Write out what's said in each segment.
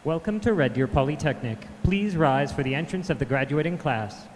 Welcome to Red Deer Polytechnic. Please rise for the entrance of the graduating class.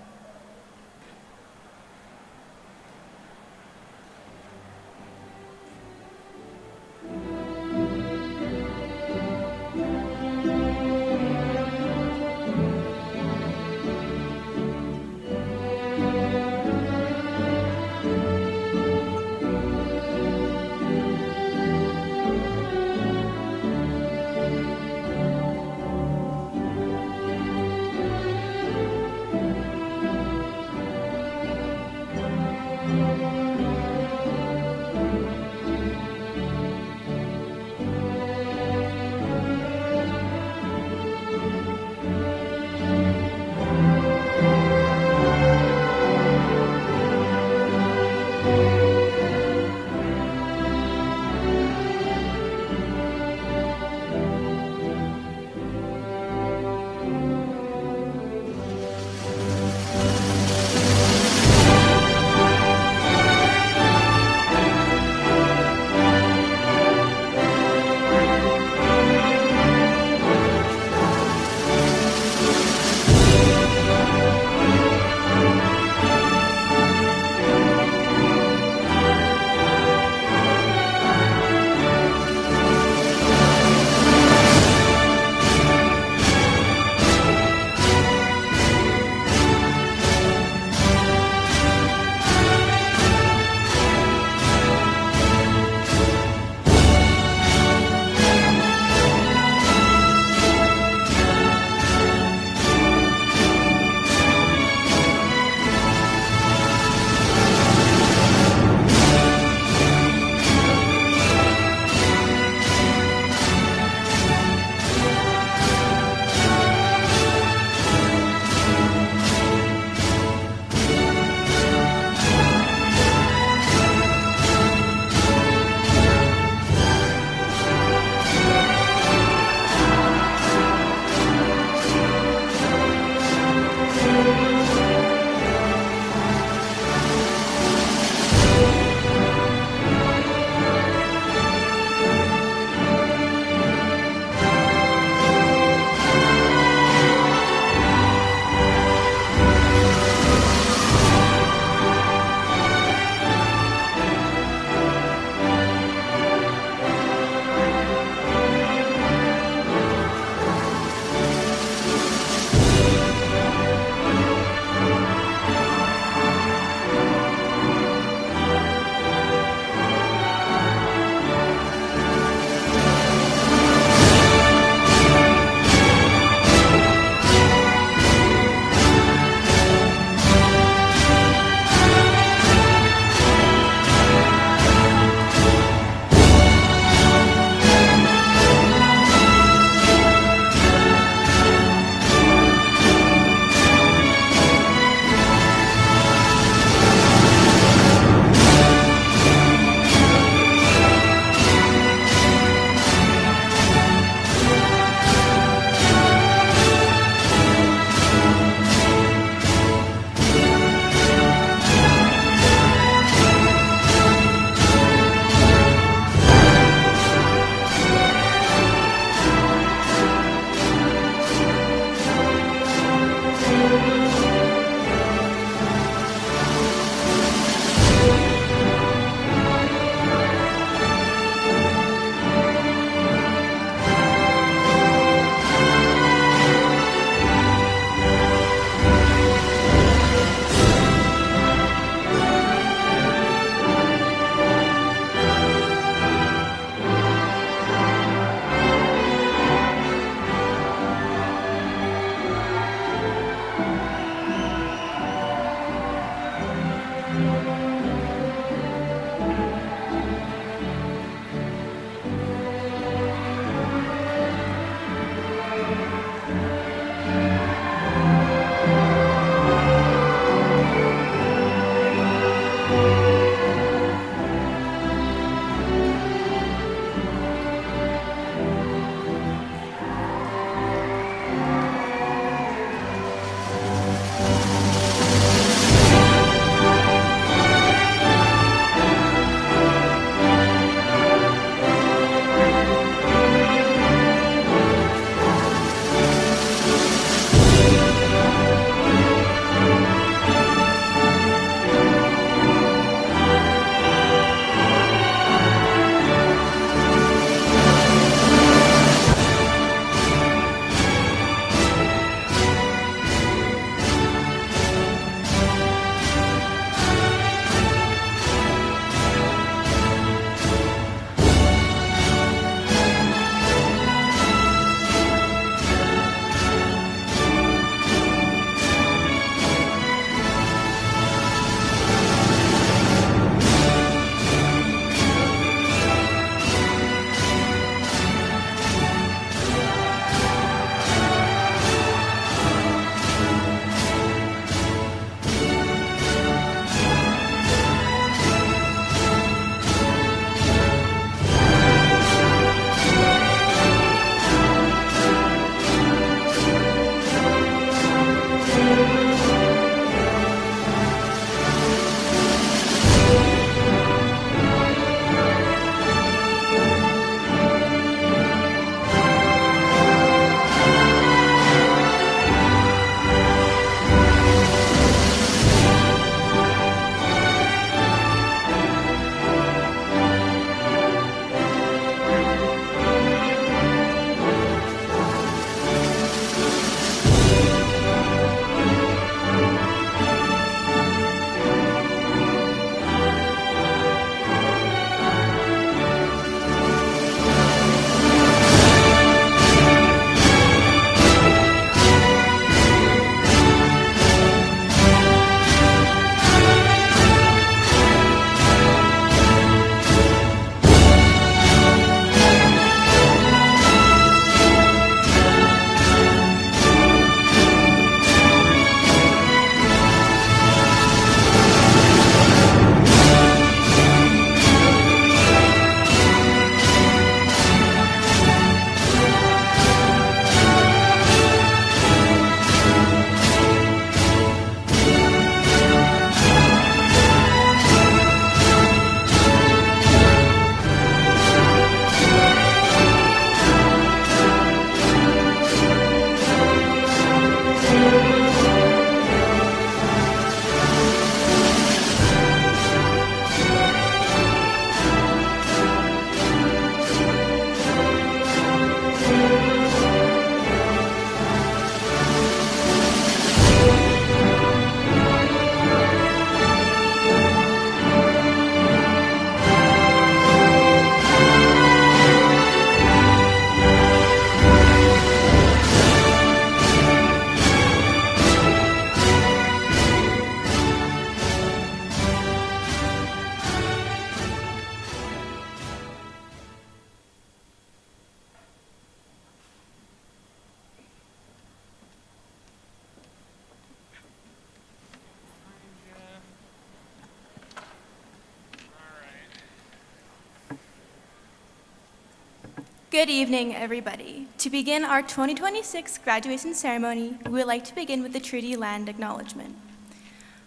Good evening, everybody. To begin our 2026 graduation ceremony, we would like to begin with the Treaty Land Acknowledgement.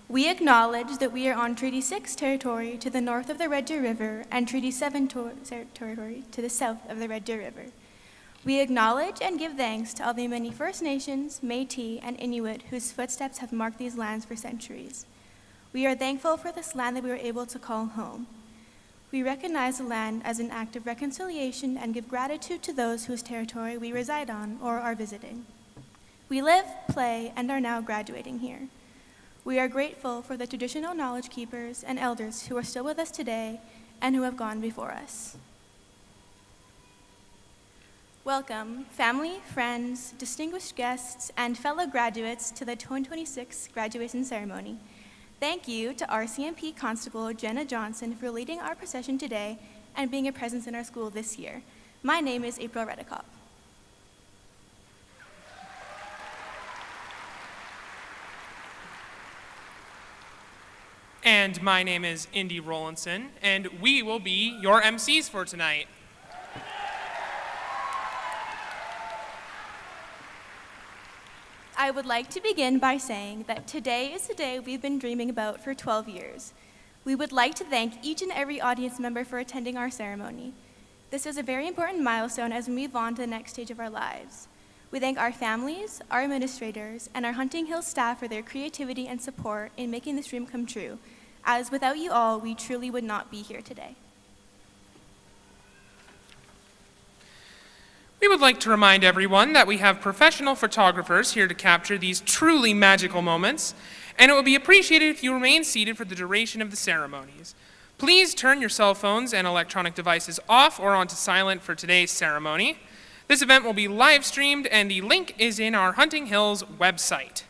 We acknowledge that we are on Treaty 6 territory to the north of the Red Deer River and Treaty 7 territory to the south of the Red Deer River. We acknowledge and give thanks to all the many First Nations, Métis, and Inuit whose footsteps have marked these lands for centuries. We are thankful for this land that we were able to call home. We recognize the land as an act of reconciliation and give gratitude to those whose territory we reside on or are visiting. We live, play, and are now graduating here. We are grateful for the traditional knowledge keepers and elders who are still with us today and who have gone before us. Welcome, family, friends, distinguished guests, and fellow graduates to the 2026 graduation ceremony. Thank you to RCMP Constable Jenna Johnson for leading our procession today and being a presence in our school this year. My name is April Redicott. And my name is Indy Rollinson, and we will be your MCs for tonight. I would like to begin by saying that today is the day we've been dreaming about for 12 years. We would like to thank each and every audience member for attending our ceremony. This is a very important milestone as we move on to the next stage of our lives. We thank our families, our administrators, and our Hunting Hills staff for their creativity and support in making this dream come true, as without you all, we truly would not be here today. We would like to remind everyone that we have professional photographers here to capture these truly magical moments, and it would be appreciated if you remain seated for the duration of the ceremonies. Please turn your cell phones and electronic devices off or onto silent for today's ceremony. This event will be live streamed, and the link is in our Hunting Hills website.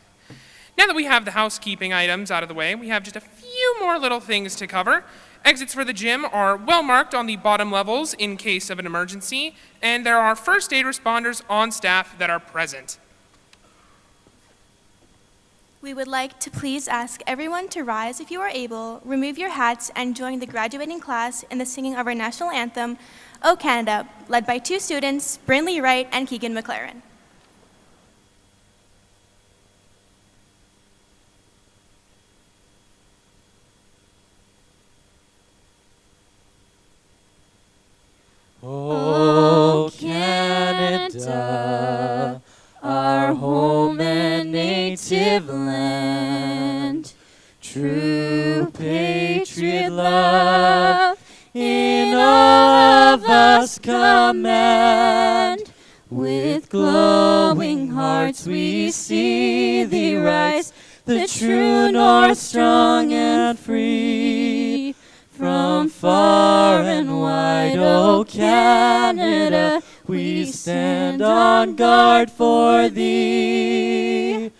Now that we have the housekeeping items out of the way, we have just a few more little things to cover. Exits for the gym are well marked on the bottom levels in case of an emergency, and there are first aid responders on staff that are present. We would like to please ask everyone to rise if you are able, remove your hats, and join the graduating class in the singing of our national anthem, O Canada, led by two students, Brynlee Wright and Keegan McLaren. O Canada, our home and native land, true patriot love in all of us command. With glowing hearts we see thee rise, the true north strong and free. From far and wide, O Canada, we stand on guard for thee.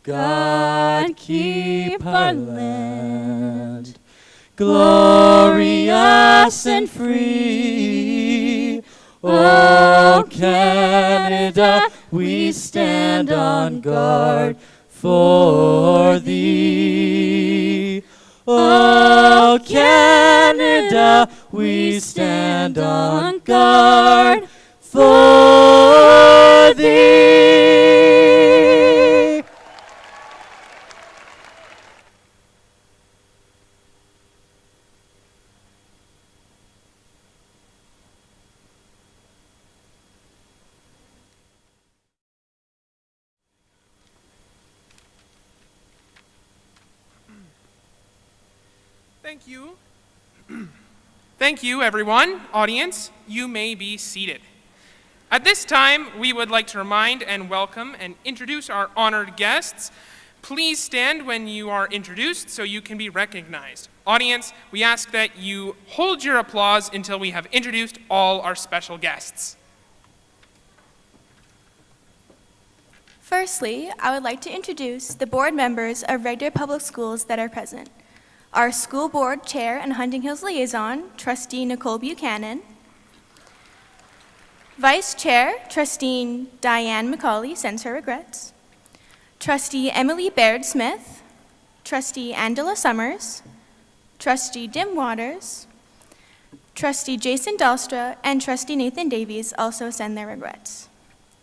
God keep our land glorious and free. O Canada, we stand on guard for thee. O Canada, we stand on guard for thee. Thank you. Thank you, everyone. Audience, you may be seated. At this time, we would like to remind and welcome and introduce our honored guests. Please stand when you are introduced so you can be recognized. Audience, we ask that you hold your applause until we have introduced all our special guests. Firstly, I would like to introduce the board members of Red Deer Public Schools that are present. Our school board chair and Hunting Hills liaison, Trustee Nicole Buchanan. Vice Chair, Trustee Diane McCauley sends her regrets. Trustee Emily Baird Smith. Trustee Angela Summers. Trustee Dim Waters. Trustee Jason Dahlstra and Trustee Nathan Davies also send their regrets.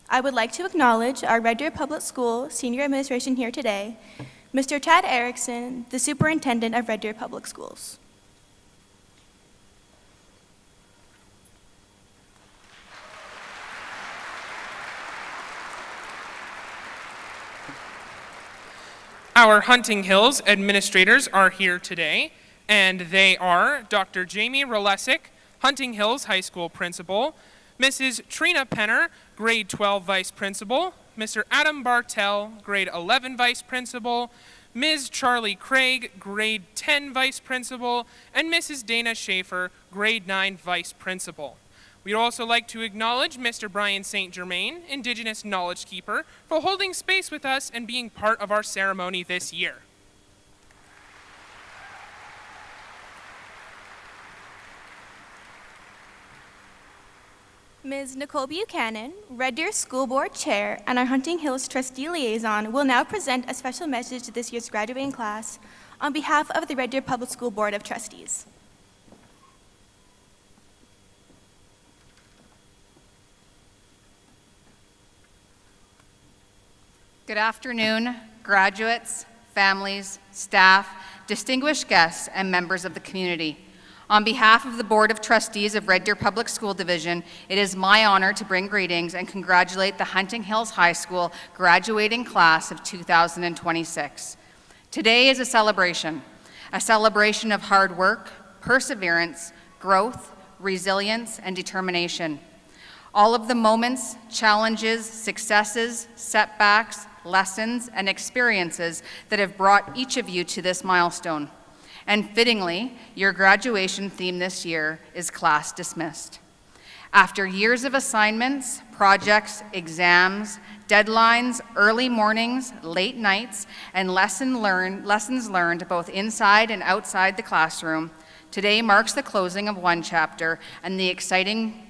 I would like to acknowledge our Red Deer Public School senior administration here today, Mr. Tad Erickson, the Superintendent of Red Deer Public Schools. Our Hunting Hills administrators are here today, and they are Dr. Jamie Rolesic, Hunting Hills High School Principal, Mrs. Trina Penner, Grade 12 Vice Principal, Mr. Adam Bartell, Grade 11 Vice Principal, Ms. Charlie Craig, Grade 10 Vice Principal, and Mrs. Dana Schaefer, Grade 9 Vice Principal. We'd also like to acknowledge Mr. Brian St. Germain, Indigenous Knowledge Keeper, for holding space with us and being part of our ceremony this year. Ms. Nicole Buchanan, Red Deer School Board Chair and our Hunting Hills Trustee Liaison, will now present a special message to this year's graduating class on behalf of the Red Deer Public School Board of Trustees. Good afternoon, graduates, families, staff, distinguished guests, and members of the community. On behalf of the Board of Trustees of Red Deer Public School Division, it is my honor to bring greetings and congratulate the Hunting Hills High School graduating class of 2026. Today is a celebration of hard work, perseverance, growth, resilience, and determination. All of the moments, challenges, successes, setbacks, lessons, and experiences that have brought each of you to this milestone. And fittingly, your graduation theme this year is Class Dismissed. After years of assignments, projects, exams, deadlines, early mornings, late nights, and lessons learned both inside and outside the classroom, today marks the closing of one chapter and the exciting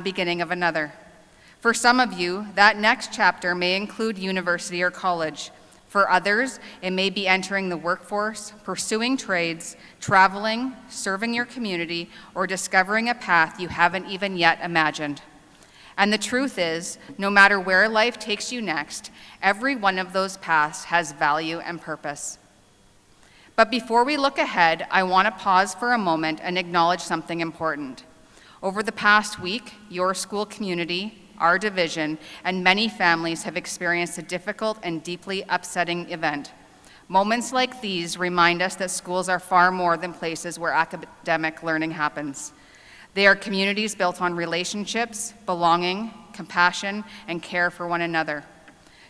beginning of another. For some of you, that next chapter may include university or college. For others, it may be entering the workforce, pursuing trades, traveling, serving your community, or discovering a path you haven't even yet imagined. And the truth is, no matter where life takes you next, every one of those paths has value and purpose. But before we look ahead, I want to pause for a moment and acknowledge something important. Over the past week, your school community, our division, and many families have experienced a difficult and deeply upsetting event. Moments like these remind us that schools are far more than places where academic learning happens. They are communities built on relationships, belonging, compassion, and care for one another.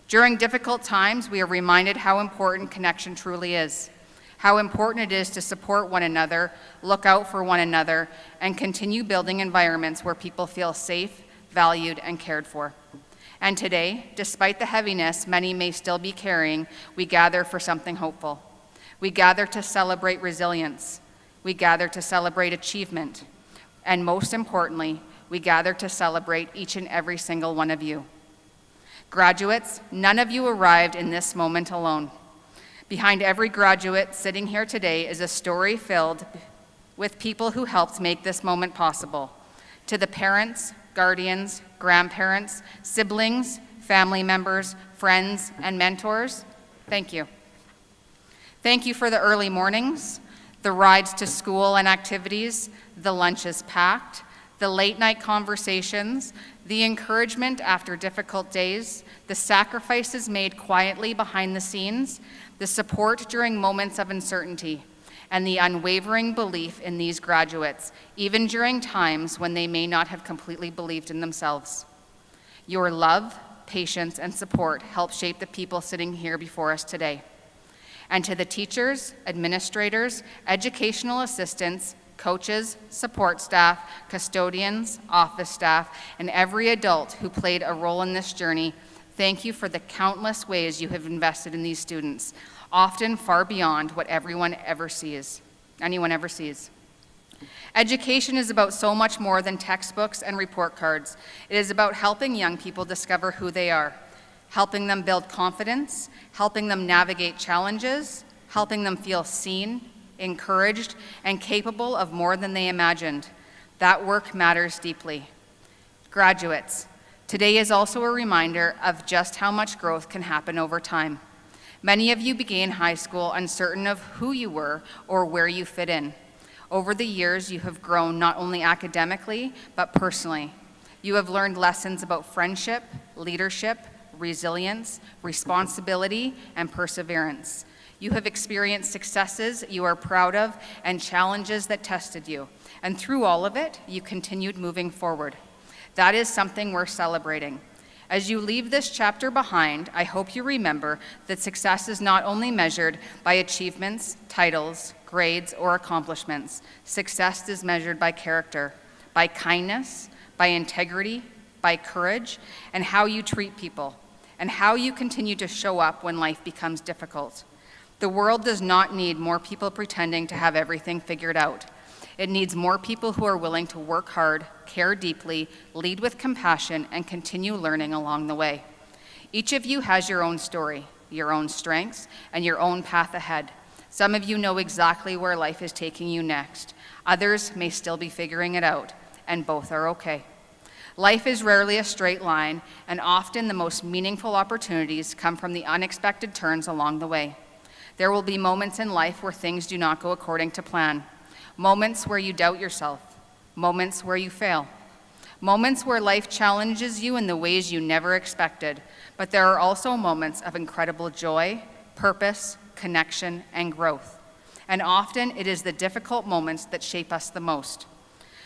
During difficult times, we are reminded how important connection truly is, how important it is to support one another, look out for one another, and continue building environments where people feel safe, valued, and cared for. And today, despite the heaviness many may still be carrying, we gather for something hopeful. We gather to celebrate resilience. We gather to celebrate achievement. And most importantly, we gather to celebrate each and every single one of you. Graduates, none of you arrived in this moment alone. Behind every graduate sitting here today is a story filled with people who helped make this moment possible. To the parents, guardians, grandparents, siblings, family members, friends, and mentors, thank you. Thank you for the early mornings, the rides to school and activities, the lunches packed, the late night conversations, the encouragement after difficult days, the sacrifices made quietly behind the scenes, the support during moments of uncertainty, and the unwavering belief in these graduates, even during times when they may not have completely believed in themselves. Your love, patience, and support help shape the people sitting here before us today. And to the teachers, administrators, educational assistants, coaches, support staff, custodians, office staff, and every adult who played a role in this journey, thank you for the countless ways you have invested in these students, often far beyond what anyone ever sees. Education is about so much more than textbooks and report cards. It is about helping young people discover who they are, helping them build confidence, helping them navigate challenges, helping them feel seen, encouraged, and capable of more than they imagined. That work matters deeply. Graduates, today is also a reminder of just how much growth can happen over time. Many of you began high school uncertain of who you were or where you fit in. Over the years, you have grown not only academically, but personally. You have learned lessons about friendship, leadership, resilience, responsibility, and perseverance. You have experienced successes you are proud of and challenges that tested you. And through all of it, you continued moving forward. That is something worth celebrating. As you leave this chapter behind, I hope you remember that success is not only measured by achievements, titles, grades, or accomplishments. Success is measured by character, by kindness, by integrity, by courage, and how you treat people, and how you continue to show up when life becomes difficult. The world does not need more people pretending to have everything figured out. It needs more people who are willing to work hard, care deeply, lead with compassion, and continue learning along the way. Each of you has your own story, your own strengths, and your own path ahead. Some of you know exactly where life is taking you next. Others may still be figuring it out, and both are okay. Life is rarely a straight line, and often the most meaningful opportunities come from the unexpected turns along the way. There will be moments in life where things do not go according to plan. Moments where you doubt yourself, moments where you fail, moments where life challenges you in the ways you never expected, but there are also moments of incredible joy, purpose, connection, and growth. And often it is the difficult moments that shape us the most.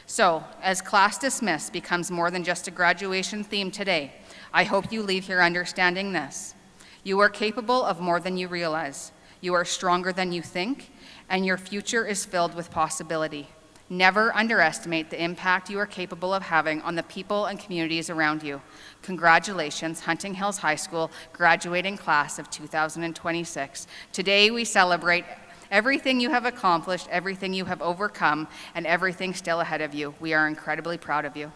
So, as class dismissed becomes more than just a graduation theme today, I hope you leave here understanding this. You are capable of more than you realize. You are stronger than you think, and your future is filled with possibility. Never underestimate the impact you are capable of having on the people and communities around you. Congratulations, Hunting Hills High School graduating class of 2026. Today we celebrate everything you have accomplished, everything you have overcome, and everything still ahead of you. We are incredibly proud of you.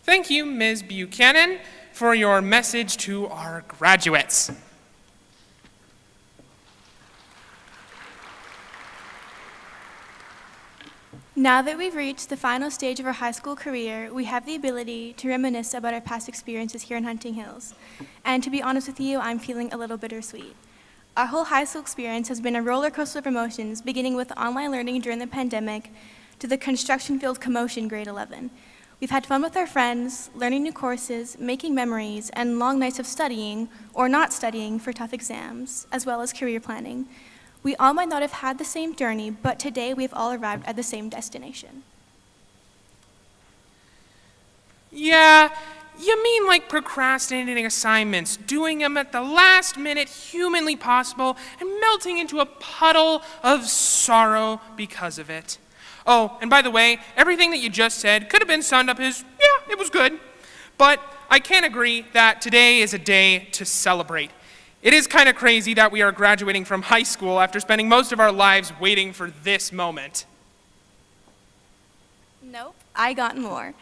Thank you, Ms. Buchanan, for your message to our graduates. Now that we've reached the final stage of our high school career, we have the ability to reminisce about our past experiences here in Hunting Hills. And to be honest with you, I'm feeling a little bittersweet. Our whole high school experience has been a roller coaster of emotions, beginning with online learning during the pandemic to the construction-filled commotion grade 11. We've had fun with our friends, learning new courses, making memories, and long nights of studying or not studying for tough exams, as well as career planning. We all might not have had the same journey, but today we've all arrived at the same destination. Yeah, you mean like procrastinating assignments, doing them at the last minute humanly possible, and melting into a puddle of sorrow because of it. Oh, and by the way, everything that you just said could have been summed up as, yeah, it was good. But I can agree that today is a day to celebrate. It is kind of crazy that we are graduating from high school after spending most of our lives waiting for this moment. Nope, I got more.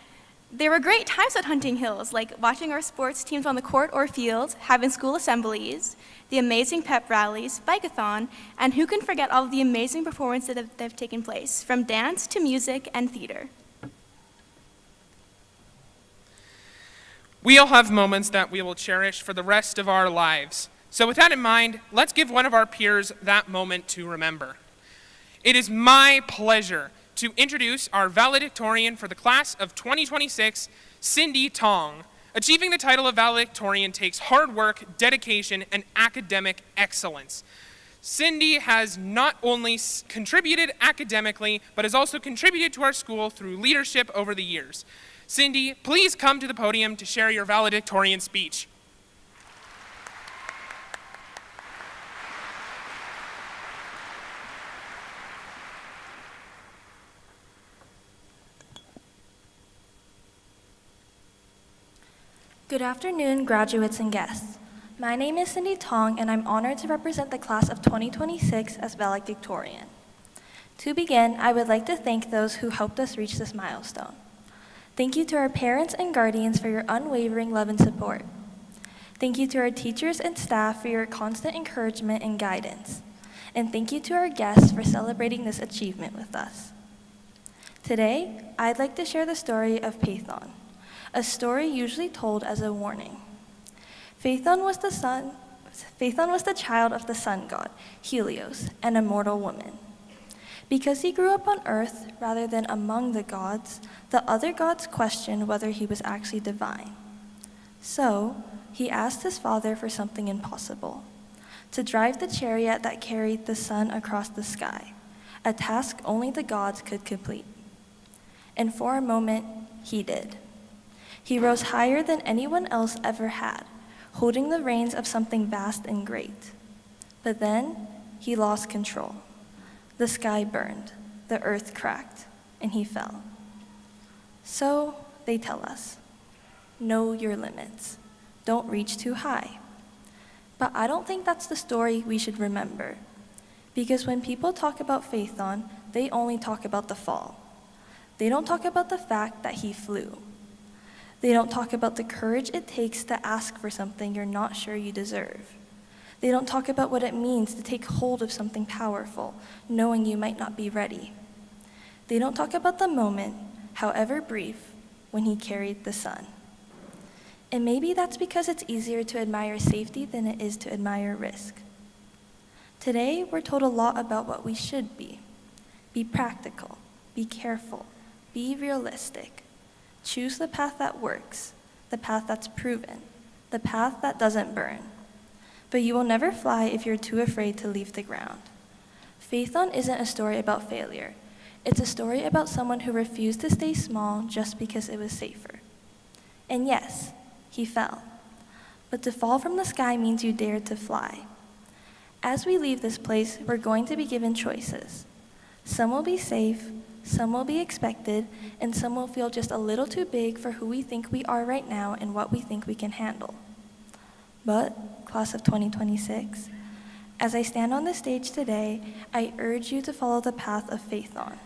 There were great times at Hunting Hills, like watching our sports teams on the court or field, having school assemblies, the amazing pep rallies, bike-a-thon, and who can forget all of the amazing performances that have taken place, from dance to music and theater. We all have moments that we will cherish for the rest of our lives. So with that in mind, let's give one of our peers that moment to remember. It is my pleasure to introduce our valedictorian for the class of 2026, Cindy Tong. Achieving the title of valedictorian takes hard work, dedication, and academic excellence. Cindy has not only contributed academically, but has also contributed to our school through leadership over the years. Cindy, please come to the podium to share your valedictorian speech. Good afternoon, graduates and guests. My name is Cindy Tong, and I'm honored to represent the class of 2026 as valedictorian. To begin, I would like to thank those who helped us reach this milestone. Thank you to our parents and guardians for your unwavering love and support. Thank you to our teachers and staff for your constant encouragement and guidance. And thank you to our guests for celebrating this achievement with us. Today, I'd like to share the story of Phaethon, a story usually told as a warning. Phaethon was the child of the sun god, Helios, and a mortal woman. Because he grew up on earth rather than among the gods, the other gods questioned whether he was actually divine. So, he asked his father for something impossible, to drive the chariot that carried the sun across the sky, a task only the gods could complete. And for a moment, he did. He rose higher than anyone else ever had, holding the reins of something vast and great. But then, he lost control. The sky burned, the earth cracked, and he fell. So, they tell us, know your limits. Don't reach too high. But I don't think that's the story we should remember. Because when people talk about Phaethon, they only talk about the fall. They don't talk about the fact that he flew. They don't talk about the courage it takes to ask for something you're not sure you deserve. They don't talk about what it means to take hold of something powerful, knowing you might not be ready. They don't talk about the moment, however brief, when he carried the sun. And maybe that's because it's easier to admire safety than it is to admire risk. Today, we're told a lot about what we should be. Be practical, be careful, be realistic. Choose the path that works, the path that's proven, the path that doesn't burn. But you will never fly if you're too afraid to leave the ground. Phaethon isn't a story about failure. It's a story about someone who refused to stay small just because it was safer. And yes, he fell. But to fall from the sky means you dared to fly. As we leave this place, we're going to be given choices. Some will be safe, some will be expected, and some will feel just a little too big for who we think we are right now and what we think we can handle. But, class of 2026, as I stand on the stage today, I urge you to follow the path of Phaethon.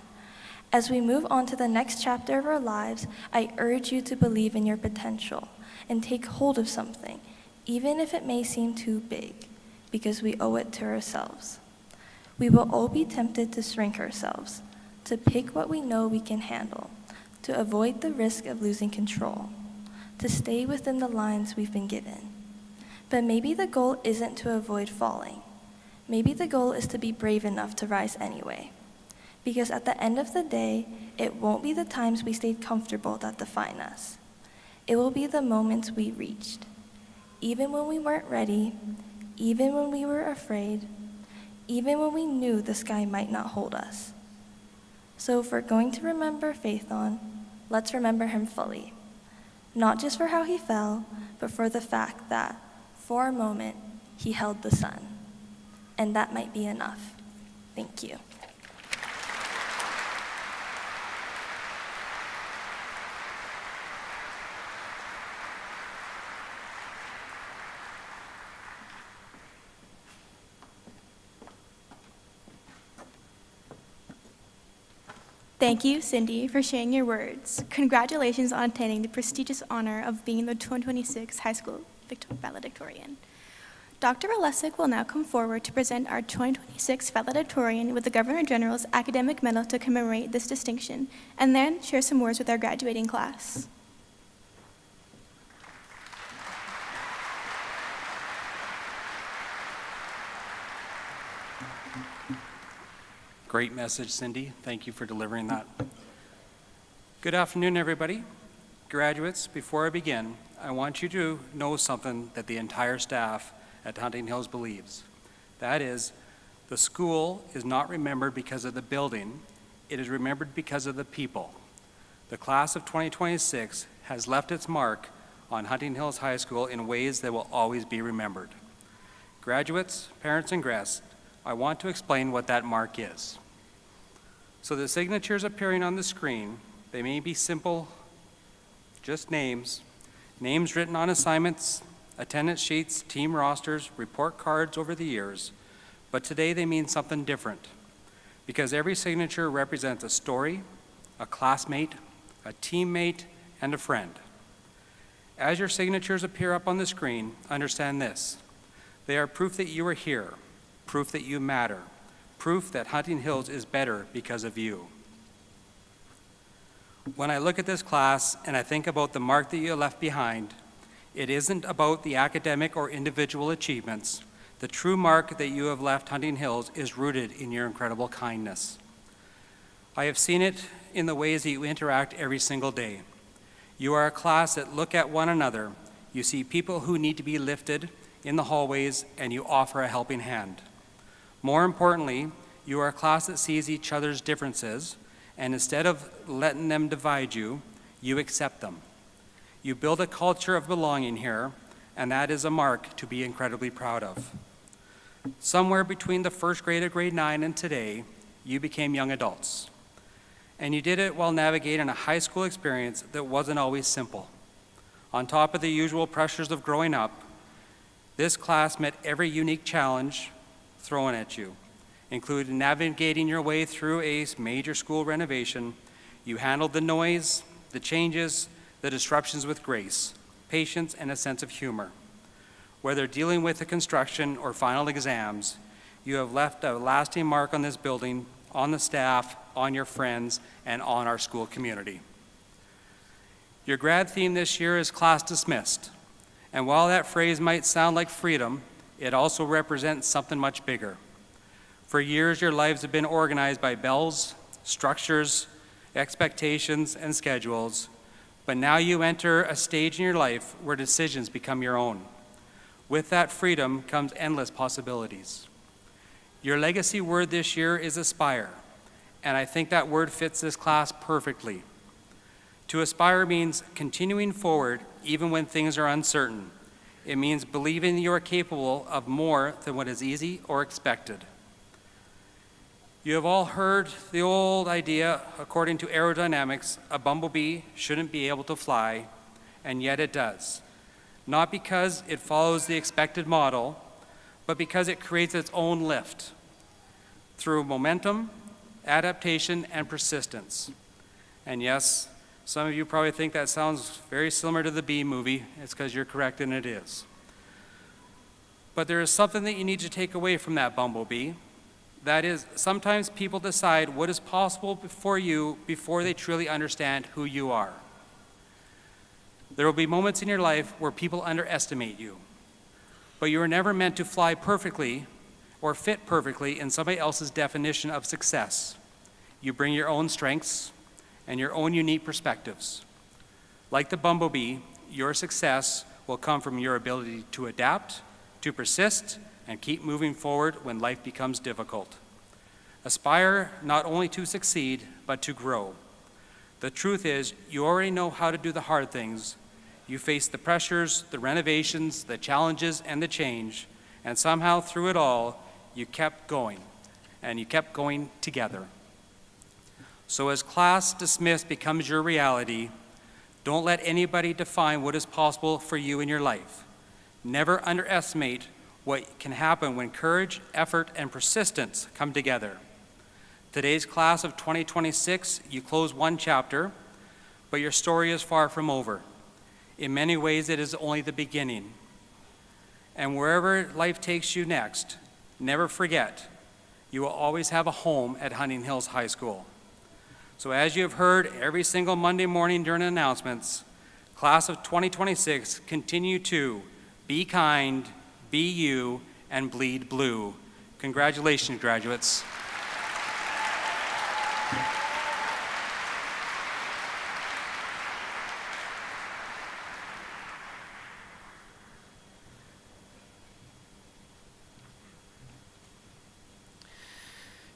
As we move on to the next chapter of our lives, I urge you to believe in your potential and take hold of something, even if it may seem too big, because we owe it to ourselves. We will all be tempted to shrink ourselves, to pick what we know we can handle, to avoid the risk of losing control, to stay within the lines we've been given. But maybe the goal isn't to avoid falling. Maybe the goal is to be brave enough to rise anyway. Because at the end of the day, it won't be the times we stayed comfortable that define us. It will be the moments we reached. Even when we weren't ready, even when we were afraid, even when we knew the sky might not hold us. So if we're going to remember Phaethon, let's remember him fully. Not just for how he fell, but for the fact that, for a moment, he held the sun. And that might be enough. Thank you. Thank you, Cindy, for sharing your words. Congratulations on attaining the prestigious honor of being the 2026 high school valedictorian. Dr. Olesic will now come forward to present our 2026 valedictorian with the Governor General's academic medal to commemorate this distinction, and then share some words with our graduating class. Great message, Cindy. Thank you for delivering that. Good afternoon, everybody. Graduates, before I begin, I want you to know something that the entire staff at Hunting Hills believes. That is, the school is not remembered because of the building, it is remembered because of the people. The class of 2026 has left its mark on Hunting Hills High School in ways that will always be remembered. Graduates, parents, and guests, I want to explain what that mark is. So the signatures appearing on the screen, they may be simple, just names written on assignments, attendance sheets, team rosters, report cards over the years, but today they mean something different. because every signature represents a story, a classmate, a teammate, and a friend. As your signatures appear up on the screen, understand this. They are proof that you are here, proof that you matter, proof that Hunting Hills is better because of you. When I look at this class and I think about the mark that you left behind, it isn't about the academic or individual achievements. The true mark that you have left Hunting Hills is rooted in your incredible kindness. I have seen it in the ways that you interact every single day. You are a class that look at one another. You see people who need to be lifted in the hallways, and you offer a helping hand. More importantly, you are a class that sees each other's differences, and instead of letting them divide you, you accept them. You build a culture of belonging here, and that is a mark to be incredibly proud of. Somewhere between the first grade of grade 9 and today, you became young adults. And you did it while navigating a high school experience that wasn't always simple. On top of the usual pressures of growing up, this class met every unique challenge thrown at you, including navigating your way through a major school renovation. You handled the noise, the changes, the disruptions with grace, patience, and a sense of humor. Whether dealing with the construction or final exams, you have left a lasting mark on this building, on the staff, on your friends, and on our school community. Your grad theme this year is class dismissed. And while that phrase might sound like freedom, it also represents something much bigger. For years, your lives have been organized by bells, structures, expectations, and schedules. But now you enter a stage in your life where decisions become your own. With that freedom comes endless possibilities. Your legacy word this year is aspire, and I think that word fits this class perfectly. To aspire means continuing forward even when things are uncertain. It means believing you are capable of more than what is easy or expected. You have all heard the old idea, according to aerodynamics, a bumblebee shouldn't be able to fly, and yet it does. Not because it follows the expected model, but because it creates its own lift through momentum, adaptation, and persistence. And yes, some of you probably think that sounds very similar to the Bee movie. It's because you're correct, and it is. But there is something that you need to take away from that bumblebee. That is, sometimes people decide what is possible for you before they truly understand who you are. There will be moments in your life where people underestimate you, but you are never meant to fly perfectly or fit perfectly in somebody else's definition of success. You bring your own strengths and your own unique perspectives. Like the bumblebee, your success will come from your ability to adapt, to persist, and keep moving forward when life becomes difficult. Aspire not only to succeed, but to grow. The truth is, you already know how to do the hard things. You faced the pressures, the renovations, the challenges, and the change, and somehow through it all, you kept going, and you kept going together. So as class dismissed becomes your reality, don't let anybody define what is possible for you in your life. Never underestimate what can happen when courage, effort, and persistence come together. Today's class of 2026, you close one chapter, but your story is far from over. In many ways, it is only the beginning. And wherever life takes you next, never forget, you will always have a home at Hunting Hills High School. So as you have heard every single Monday morning during announcements, class of 2026, continue to be kind, be you, and bleed blue. Congratulations, graduates.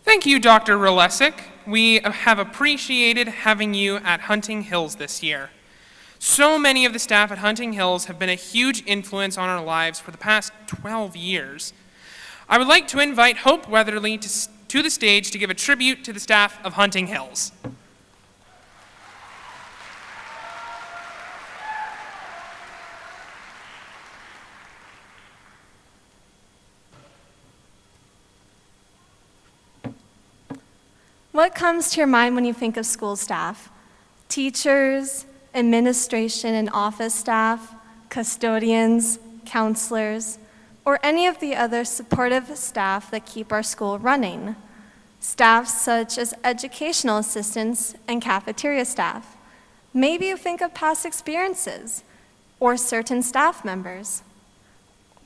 Thank you, Dr. Rolesic. We have appreciated having you at Hunting Hills this year. So many of the staff at Hunting Hills have been a huge influence on our lives for the past 12 years. I would like to invite Hope Weatherly to the stage to give a tribute to the staff of Hunting Hills. What comes to your mind when you think of school staff? Teachers, administration and office staff, custodians, counselors, or any of the other supportive staff that keep our school running. Staff such as educational assistants and cafeteria staff. Maybe you think of past experiences or certain staff members.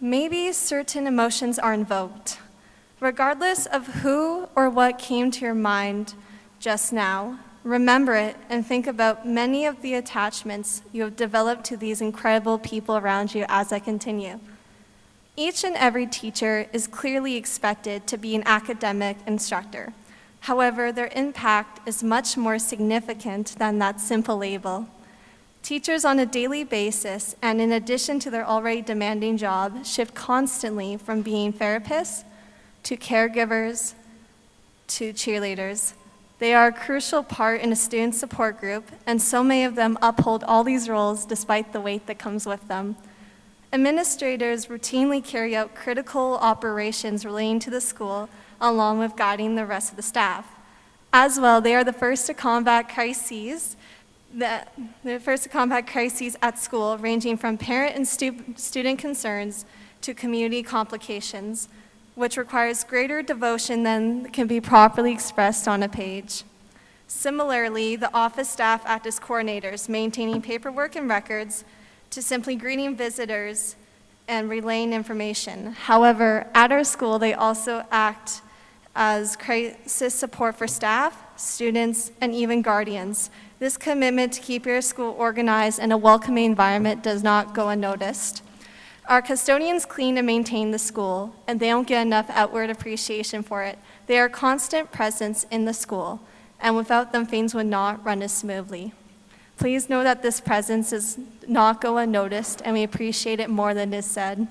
Maybe certain emotions are invoked. Regardless of who or what came to your mind just now, remember it and think about many of the attachments you have developed to these incredible people around you as I continue. Each and every teacher is clearly expected to be an academic instructor. However, their impact is much more significant than that simple label. Teachers on a daily basis, and in addition to their already demanding job, shift constantly from being therapists to caregivers to cheerleaders. They are a crucial part in a student support group, and so many of them uphold all these roles despite the weight that comes with them. Administrators routinely carry out critical operations relating to the school, along with guiding the rest of the staff. As well, they are the first to combat crises at school, ranging from parent and student concerns to community complications, which requires greater devotion than can be properly expressed on a page. Similarly, the office staff act as coordinators, maintaining paperwork and records, to simply greeting visitors and relaying information. However, at our school, they also act as crisis support for staff, students, and even guardians. This commitment to keep your school organized and a welcoming environment does not go unnoticed. Our custodians clean and maintain the school, and they don't get enough outward appreciation for it. They are a constant presence in the school, and without them, things would not run as smoothly. Please know that this presence does not go unnoticed, and we appreciate it more than is said.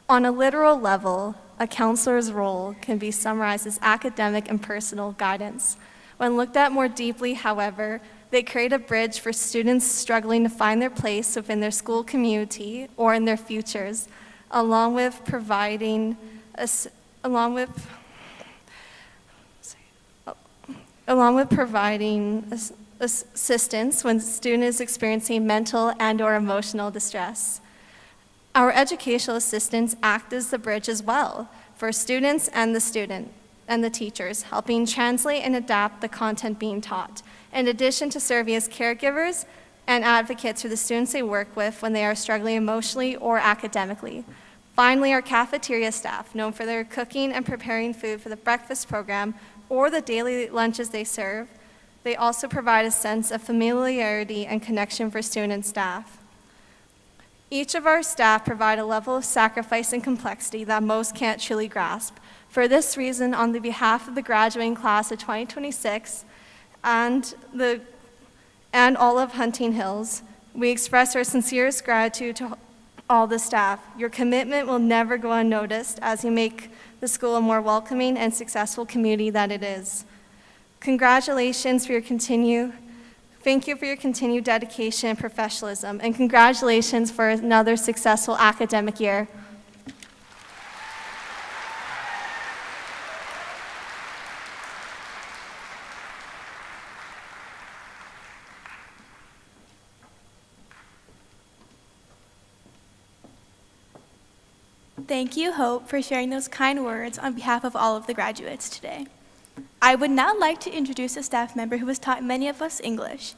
On a literal level, a counselor's role can be summarized as academic and personal guidance. When looked at more deeply, however, they create a bridge for students struggling to find their place within their school community or in their futures, along with providing assistance when the student is experiencing mental and/or emotional distress. Our educational assistants act as the bridge as well for students and the teachers, helping translate and adapt the content being taught, in addition to serving as caregivers and advocates for the students they work with when they are struggling emotionally or academically. Finally, our cafeteria staff, known for their cooking and preparing food for the breakfast program or the daily lunches they serve, they also provide a sense of familiarity and connection for student and staff. Each of our staff provide a level of sacrifice and complexity that most can't truly grasp. For this reason, on the behalf of the graduating class of 2026 and all of Hunting Hills, we express our sincerest gratitude to all the staff. Your commitment will never go unnoticed as you make the school a more welcoming and successful community that it is. Congratulations for your Thank you for your continued dedication and professionalism, and congratulations for another successful academic year. Thank you, Hope, for sharing those kind words on behalf of all of the graduates today. I would now like to introduce a staff member who has taught many of us English.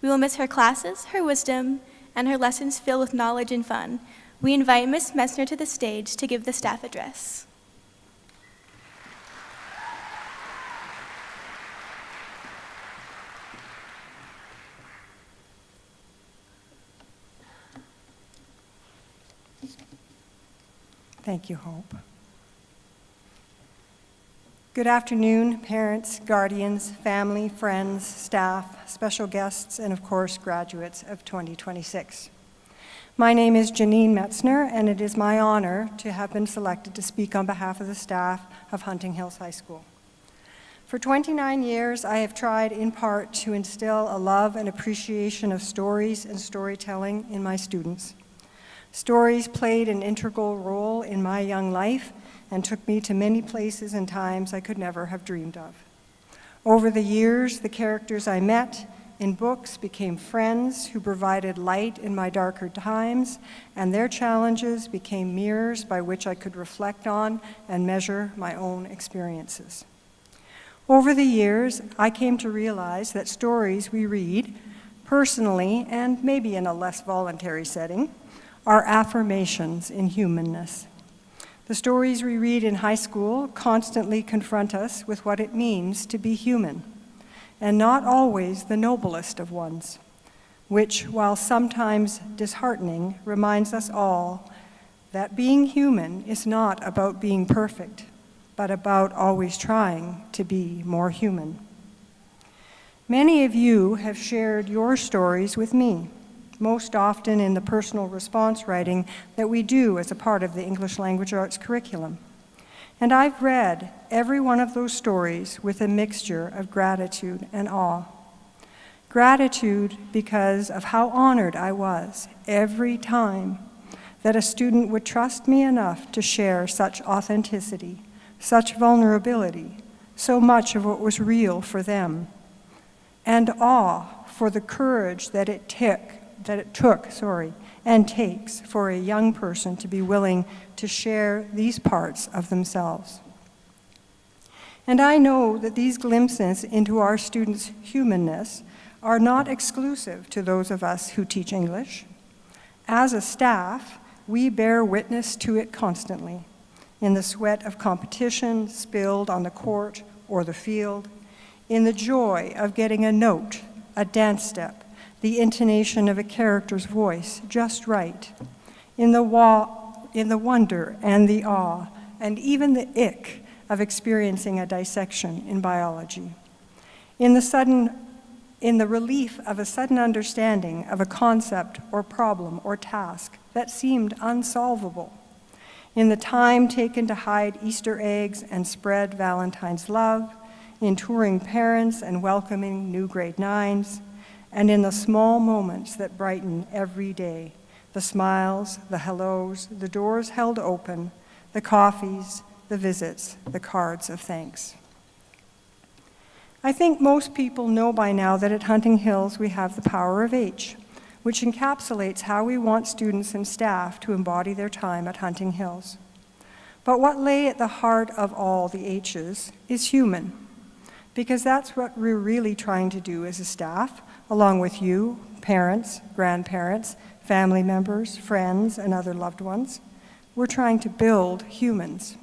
We will miss her classes, her wisdom, and her lessons filled with knowledge and fun. We invite Ms. Messner to the stage to give the staff address. Thank you, Hope. Good afternoon, parents, guardians, family, friends, staff, special guests, and of course, graduates of 2026. My name is Janine Metzner, and it is my honor to have been selected to speak on behalf of the staff of Hunting Hills High School. For 29 years, I have tried in part to instill a love and appreciation of stories and storytelling in my students. Stories played an integral role in my young life and took me to many places and times I could never have dreamed of. Over the years, the characters I met in books became friends who provided light in my darker times, and their challenges became mirrors by which I could reflect on and measure my own experiences. Over the years, I came to realize that stories we read, personally and maybe in a less voluntary setting, are affirmations in humanness. The stories we read in high school constantly confront us with what it means to be human, and not always the noblest of ones, which, while sometimes disheartening, reminds us all that being human is not about being perfect, but about always trying to be more human. Many of you have shared your stories with me, most often in the personal response writing that we do as a part of the English Language Arts curriculum. And I've read every one of those stories with a mixture of gratitude and awe. Gratitude because of how honored I was every time that a student would trust me enough to share such authenticity, such vulnerability, so much of what was real for them. And awe for the courage that it took and takes for a young person to be willing to share these parts of themselves. And I know that these glimpses into our students' humanness are not exclusive to those of us who teach English. As a staff, we bear witness to it constantly, in the sweat of competition spilled on the court or the field, in the joy of getting a note, a dance step, the intonation of a character's voice just right, in the wonder and the awe, and even the ick of experiencing a dissection in biology, in the relief of a sudden understanding of a concept or problem or task that seemed unsolvable, in the time taken to hide Easter eggs and spread Valentine's love, in touring parents and welcoming new grade 9s, and in the small moments that brighten every day, the smiles, the hellos, the doors held open, the coffees, the visits, the cards of thanks. I think most people know by now that at Hunting Hills we have the power of H, which encapsulates how we want students and staff to embody their time at Hunting Hills. But what lay at the heart of all the H's is human, because that's what we're really trying to do as a staff, along with you, parents, grandparents, family members, friends, and other loved ones. We're trying to build humans.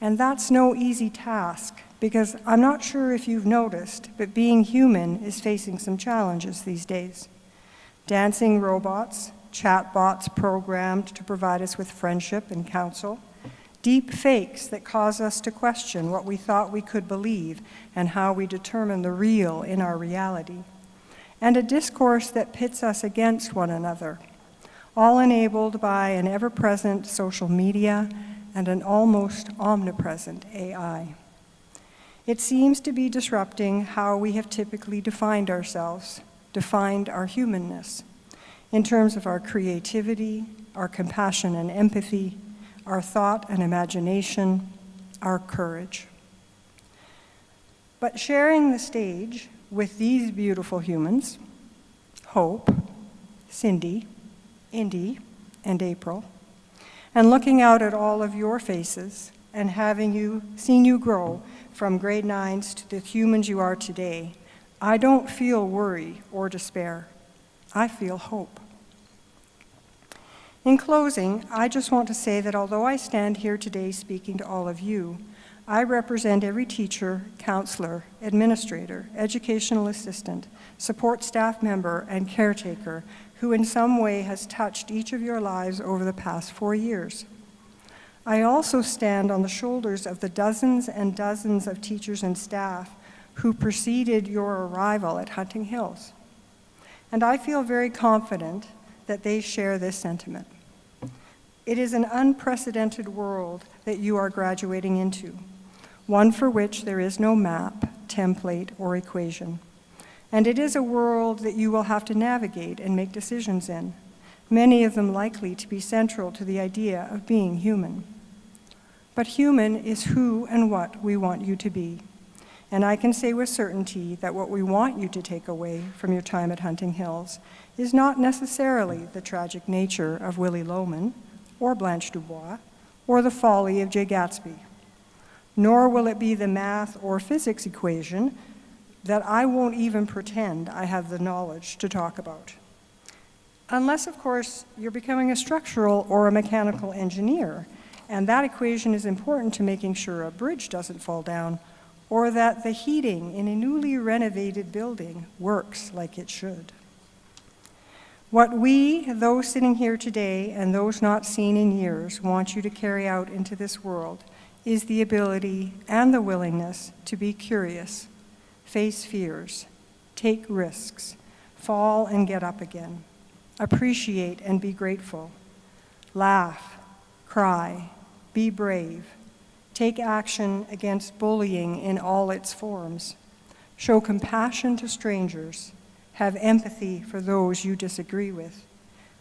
And that's no easy task, because I'm not sure if you've noticed, but being human is facing some challenges these days. Dancing robots, chatbots programmed to provide us with friendship and counsel, deep fakes that cause us to question what we thought we could believe and how we determine the real in our reality, and a discourse that pits us against one another, all enabled by an ever-present social media and an almost omnipresent AI. It seems to be disrupting how we have typically defined ourselves, defined our humanness, in terms of our creativity, our compassion and empathy, our thought and imagination, our courage. But sharing the stage with these beautiful humans, Hope, Cindy, Indy, and April, and looking out at all of your faces and having seen you grow from grade 9s to the humans you are today, I don't feel worry or despair. I feel hope. In closing, I just want to say that although I stand here today speaking to all of you, I represent every teacher, counselor, administrator, educational assistant, support staff member, and caretaker who in some way has touched each of your lives over the past 4 years. I also stand on the shoulders of the dozens and dozens of teachers and staff who preceded your arrival at Hunting Hills. And I feel very confident that they share this sentiment. It is an unprecedented world that you are graduating into, one for which there is no map, template, or equation. And it is a world that you will have to navigate and make decisions in, many of them likely to be central to the idea of being human. But human is who and what we want you to be. And I can say with certainty that what we want you to take away from your time at Hunting Hills is not necessarily the tragic nature of Willie Loman or Blanche Dubois or the folly of Jay Gatsby, nor will it be the math or physics equation that I won't even pretend I have the knowledge to talk about. Unless, of course, you're becoming a structural or a mechanical engineer, and that equation is important to making sure a bridge doesn't fall down or that the heating in a newly renovated building works like it should. What we, those sitting here today and those not seen in years, want you to carry out into this world is the ability and the willingness to be curious, face fears, take risks, fall and get up again, appreciate and be grateful, laugh, cry, be brave, take action against bullying in all its forms, show compassion to strangers, have empathy for those you disagree with,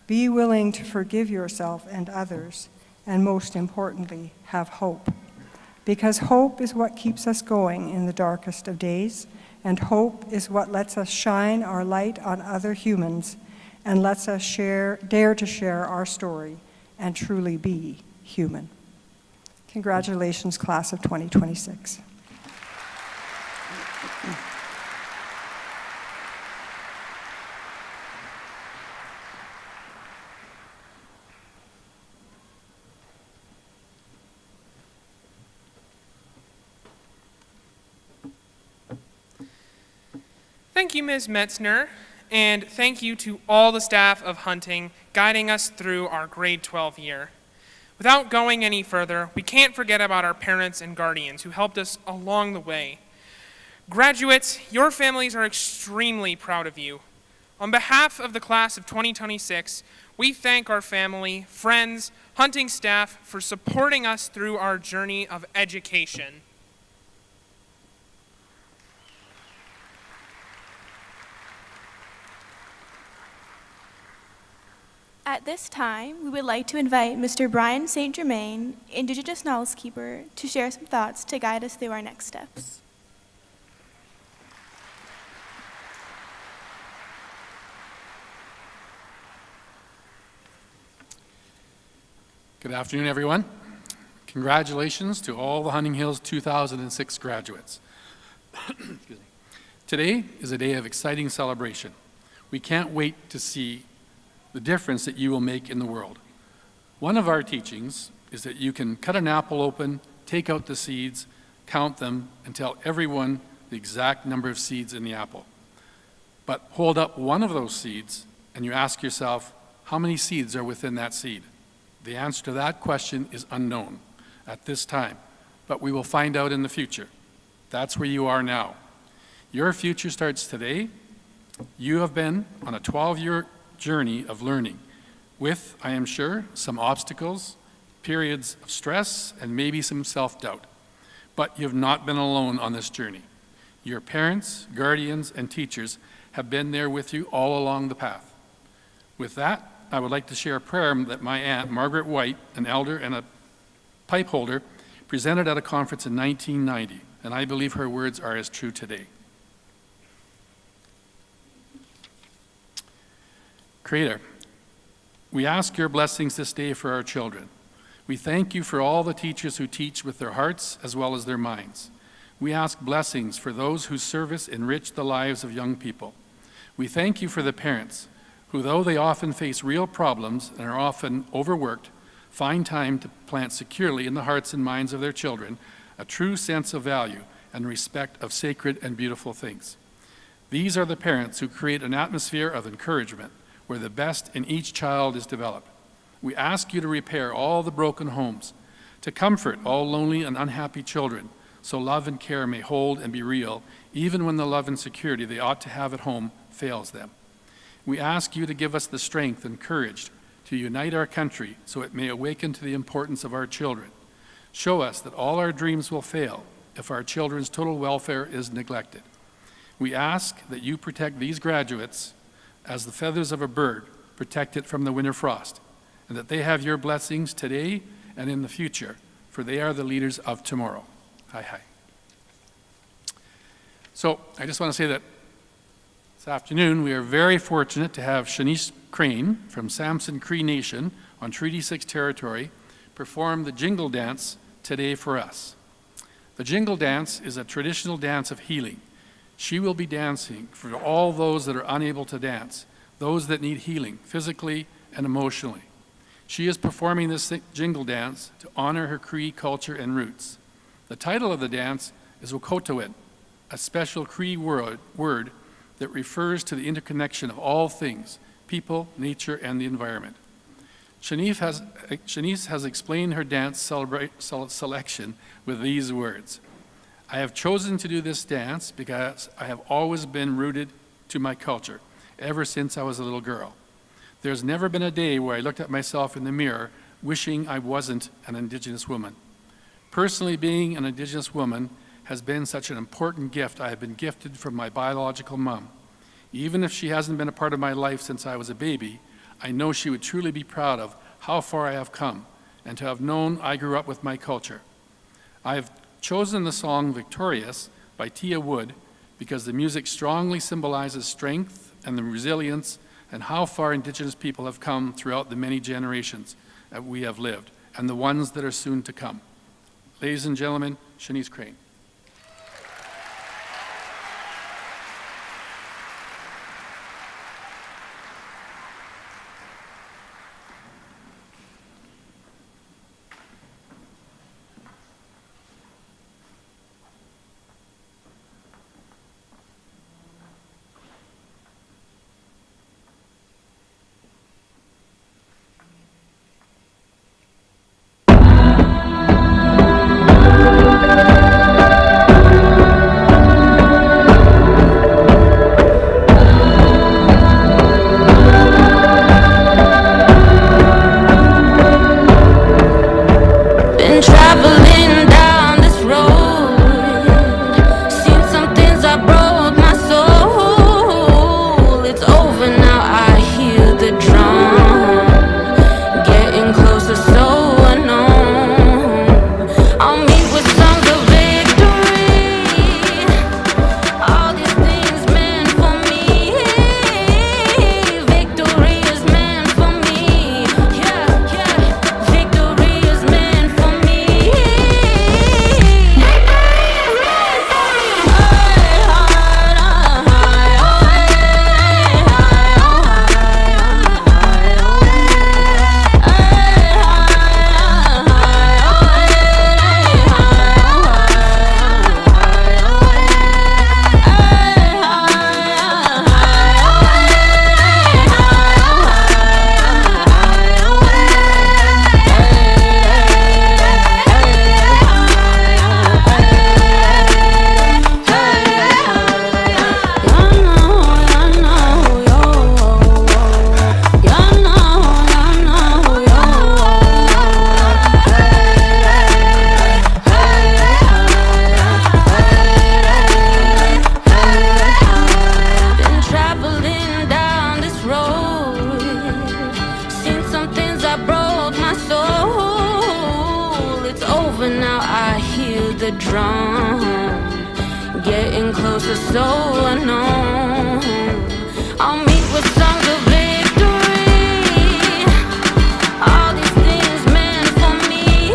be willing to forgive yourself and others, and most importantly, have hope. Because hope is what keeps us going in the darkest of days, and hope is what lets us shine our light on other humans and lets us dare to share our story and truly be human. Congratulations, class of 2026. Thank you, Ms. Metzner, and thank you to all the staff of Hunting guiding us through our grade 12 year. Without going any further, we can't forget about our parents and guardians who helped us along the way. Graduates, your families are extremely proud of you. On behalf of the class of 2026, we thank our family, friends, Hunting staff for supporting us through our journey of education. At this time, we would like to invite Mr. Brian St. Germain, Indigenous Knowledge Keeper, to share some thoughts to guide us through our next steps. Good afternoon, everyone. Congratulations to all the Hunting Hills 2006 graduates. Excuse me. Today is a day of exciting celebration. We can't wait to see the difference that you will make in the world. One of our teachings is that you can cut an apple open, take out the seeds, count them, and tell everyone the exact number of seeds in the apple. But hold up one of those seeds and you ask yourself, how many seeds are within that seed? The answer to that question is unknown at this time, but we will find out in the future. That's where you are now. Your future starts today. You have been on a 12-year journey of learning with, I am sure, some obstacles, periods of stress, and maybe some self-doubt. But you've not been alone on this journey. Your parents, guardians, and teachers have been there with you all along the path. With that, I would like to share a prayer that my aunt, Margaret White, an elder and a pipe holder, presented at a conference in 1990, and I believe her words are as true today. Creator, we ask your blessings this day for our children. We thank you for all the teachers who teach with their hearts as well as their minds. We ask blessings for those whose service enrich the lives of young people. We thank you for the parents who, though they often face real problems and are often overworked, find time to plant securely in the hearts and minds of their children a true sense of value and respect of sacred and beautiful things. These are the parents who create an atmosphere of encouragement where the best in each child is developed. We ask you to repair all the broken homes, to comfort all lonely and unhappy children, so love and care may hold and be real, even when the love and security they ought to have at home fails them. We ask you to give us the strength and courage to unite our country so it may awaken to the importance of our children. Show us that all our dreams will fail if our children's total welfare is neglected. We ask that you protect these graduates as the feathers of a bird protect it from the winter frost, and that they have your blessings today and in the future, for they are the leaders of tomorrow. Hi, hi. So I just want to say that this afternoon we are very fortunate to have Shanice Crane from Samson Cree Nation on Treaty 6 territory perform the Jingle Dance today for us. The Jingle Dance is a traditional dance of healing. She will be dancing for all those that are unable to dance, those that need healing physically and emotionally. She is performing this jingle dance to honor her Cree culture and roots. The title of the dance is Wokotowit, a special Cree word that refers to the interconnection of all things, people, nature, and the environment. Shanice has explained her dance selection with these words. I have chosen to do this dance because I have always been rooted to my culture, ever since I was a little girl. There's never been a day where I looked at myself in the mirror wishing I wasn't an Indigenous woman. Personally, being an Indigenous woman has been such an important gift I have been gifted from my biological mom. Even if she hasn't been a part of my life since I was a baby, I know she would truly be proud of how far I have come and to have known I grew up with my culture. I have chosen the song Victorious by Tia Wood because the music strongly symbolizes strength and the resilience and how far Indigenous people have come throughout the many generations that we have lived and the ones that are soon to come. Ladies and gentlemen, Shanice Crane. the drum, getting closer so unknown. I'll meet with songs of victory, all these things meant for me.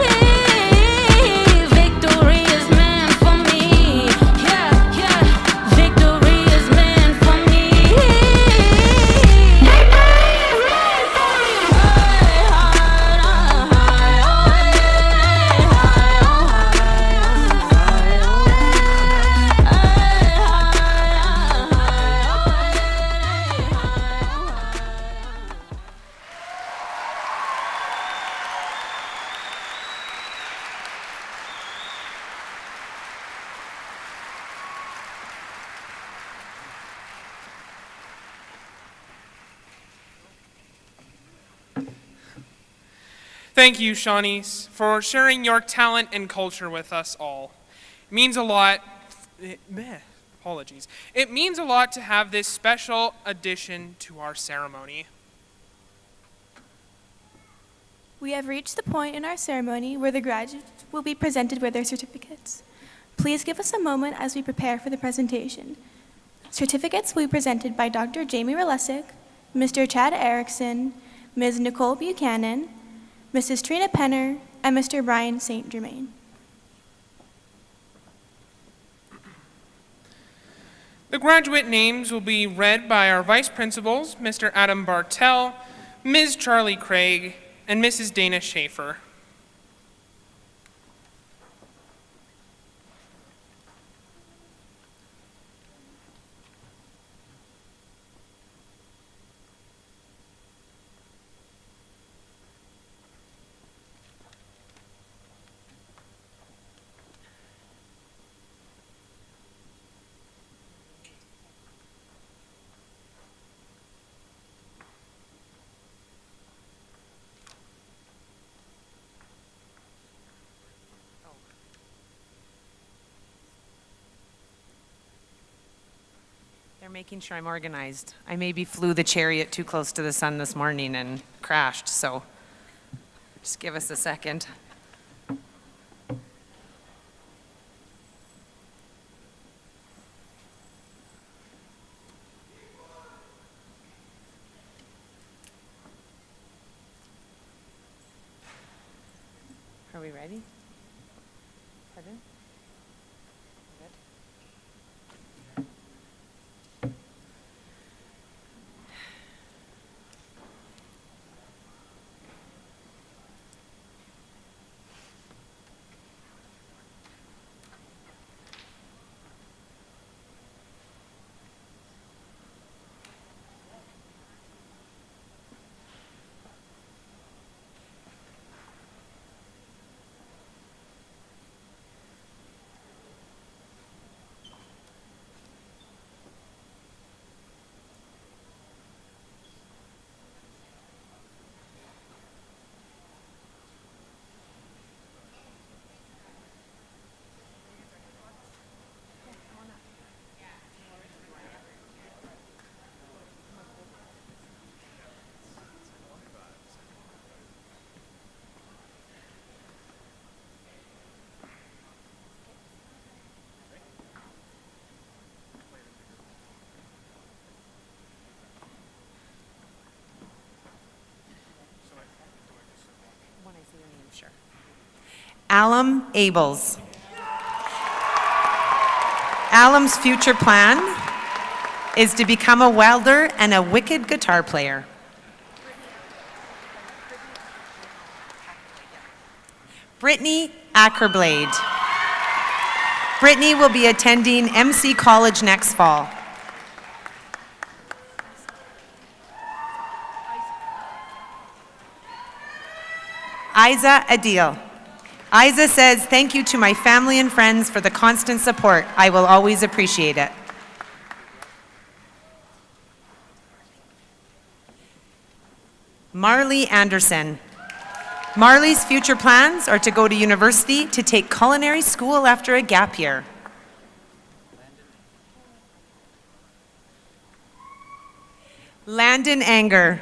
Victory is meant for me, yeah, yeah. Victory is meant for me. Thank you, Shawnice, for sharing your talent and culture with us all. It means a lot. Apologies. It means a lot to have this special addition to our ceremony. We have reached the point in our ceremony where the graduates will be presented with their certificates. Please give us a moment as we prepare for the presentation. Certificates will be presented by Dr. Jamie Relesic, Mr. Chad Erickson, Ms. Nicole Buchanan, Mrs. Trina Penner, and Mr. Brian St. Germain. The graduate names will be read by our vice principals, Mr. Adam Bartell, Ms. Charlie Craig, and Mrs. Dana Schaefer. They're making sure I'm organized. I maybe flew the chariot too close to the sun this morning and crashed, so just give us a second. Are we ready? Pardon? Sure. Alum Abels. Alum's future plan is to become a welder and a wicked guitar player. Brittany Ackerblade. Brittany will be attending MC College next fall. Isa Adil. Isa says, "Thank you to my family and friends for the constant support. I will always appreciate it." Marley Anderson. Marley's future plans are to go to university to take culinary school after a gap year. Landon Anger.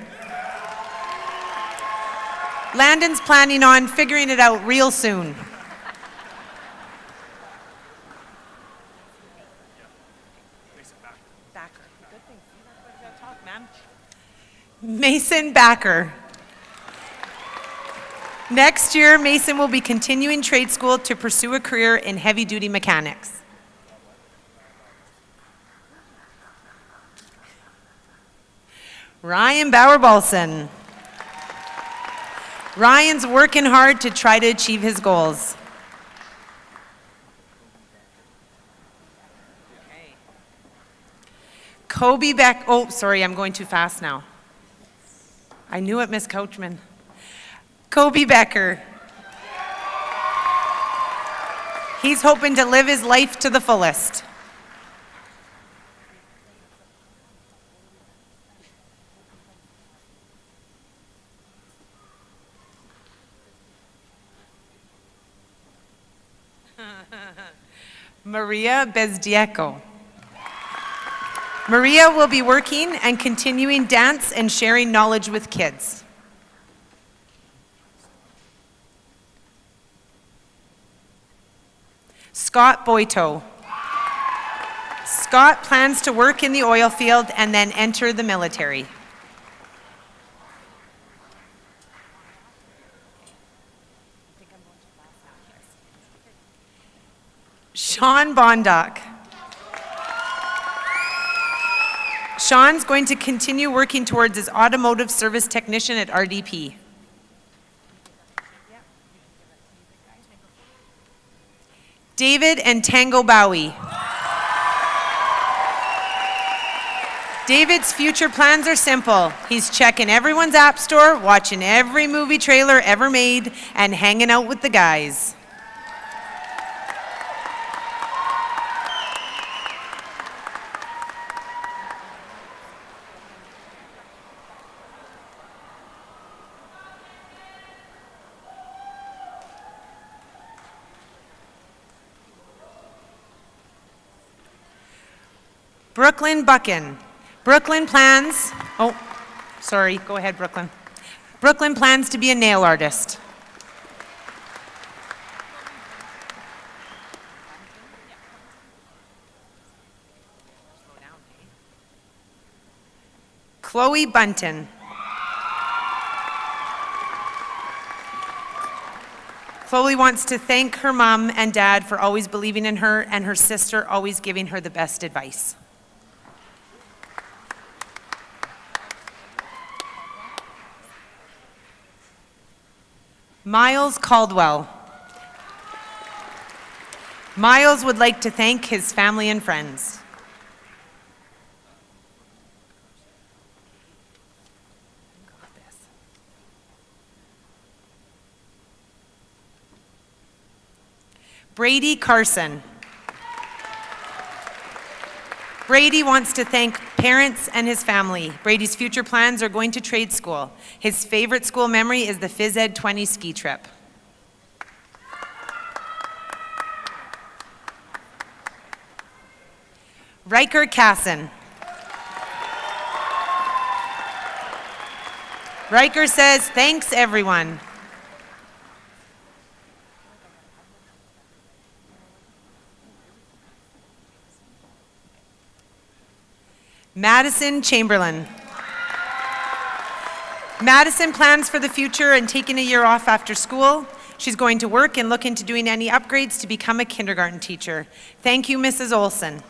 Landon's planning on figuring it out real soon. Mason Backer. Next year, Mason will be continuing trade school to pursue a career in heavy-duty mechanics. Ryan Bauer-Balson. Ryan's working hard to try to achieve his goals. Kobe Beck, oh, sorry, I'm going too fast now. I knew it, Miss Coachman. Kobe Becker. He's hoping to live his life to the fullest. Maria Bezdieco. Maria will be working and continuing dance and sharing knowledge with kids. Scott Boito. Scott plans to work in the oil field and then enter the military. Sean Bondock. Sean's going to continue working towards his automotive service technician at RDP. David and Tango Bowie. David's future plans are simple. He's checking everyone's app store, watching every movie trailer ever made, and hanging out with the guys. Brooklyn Buchan. Brooklyn plans, oh, sorry, go ahead, Brooklyn. Brooklyn plans to be a nail artist. Chloe Bunton. Chloe wants to thank her mom and dad for always believing in her and her sister always giving her the best advice. Miles Caldwell. Miles would like to thank his family and friends. Brady Carson. Brady wants to thank parents and his family. Brady's future plans are going to trade school. His favorite school memory is the Phys Ed 20 ski trip. Riker Casson. Riker says, thanks everyone. Madison Chamberlain. Madison plans for the future and taking a year off after school. She's going to work and look into doing any upgrades to become a kindergarten teacher. Thank you, Mrs. Olson.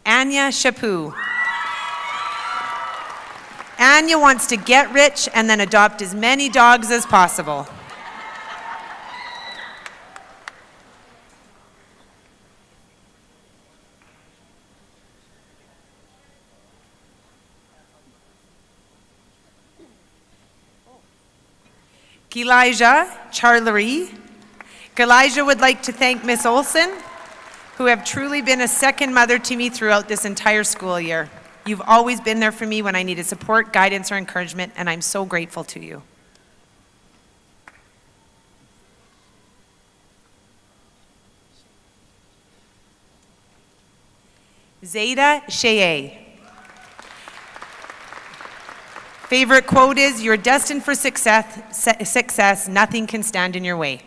Anya Chaput. Anya wants to get rich and then adopt as many dogs as possible. Elijah Charlery. Elijah would like to thank Miss Olson, who have truly been a second mother to me throughout this entire school year. You've always been there for me when I needed support, guidance, or encouragement, and I'm so grateful to you. Zeta Shea. Favorite quote is, you're destined for success, nothing can stand in your way.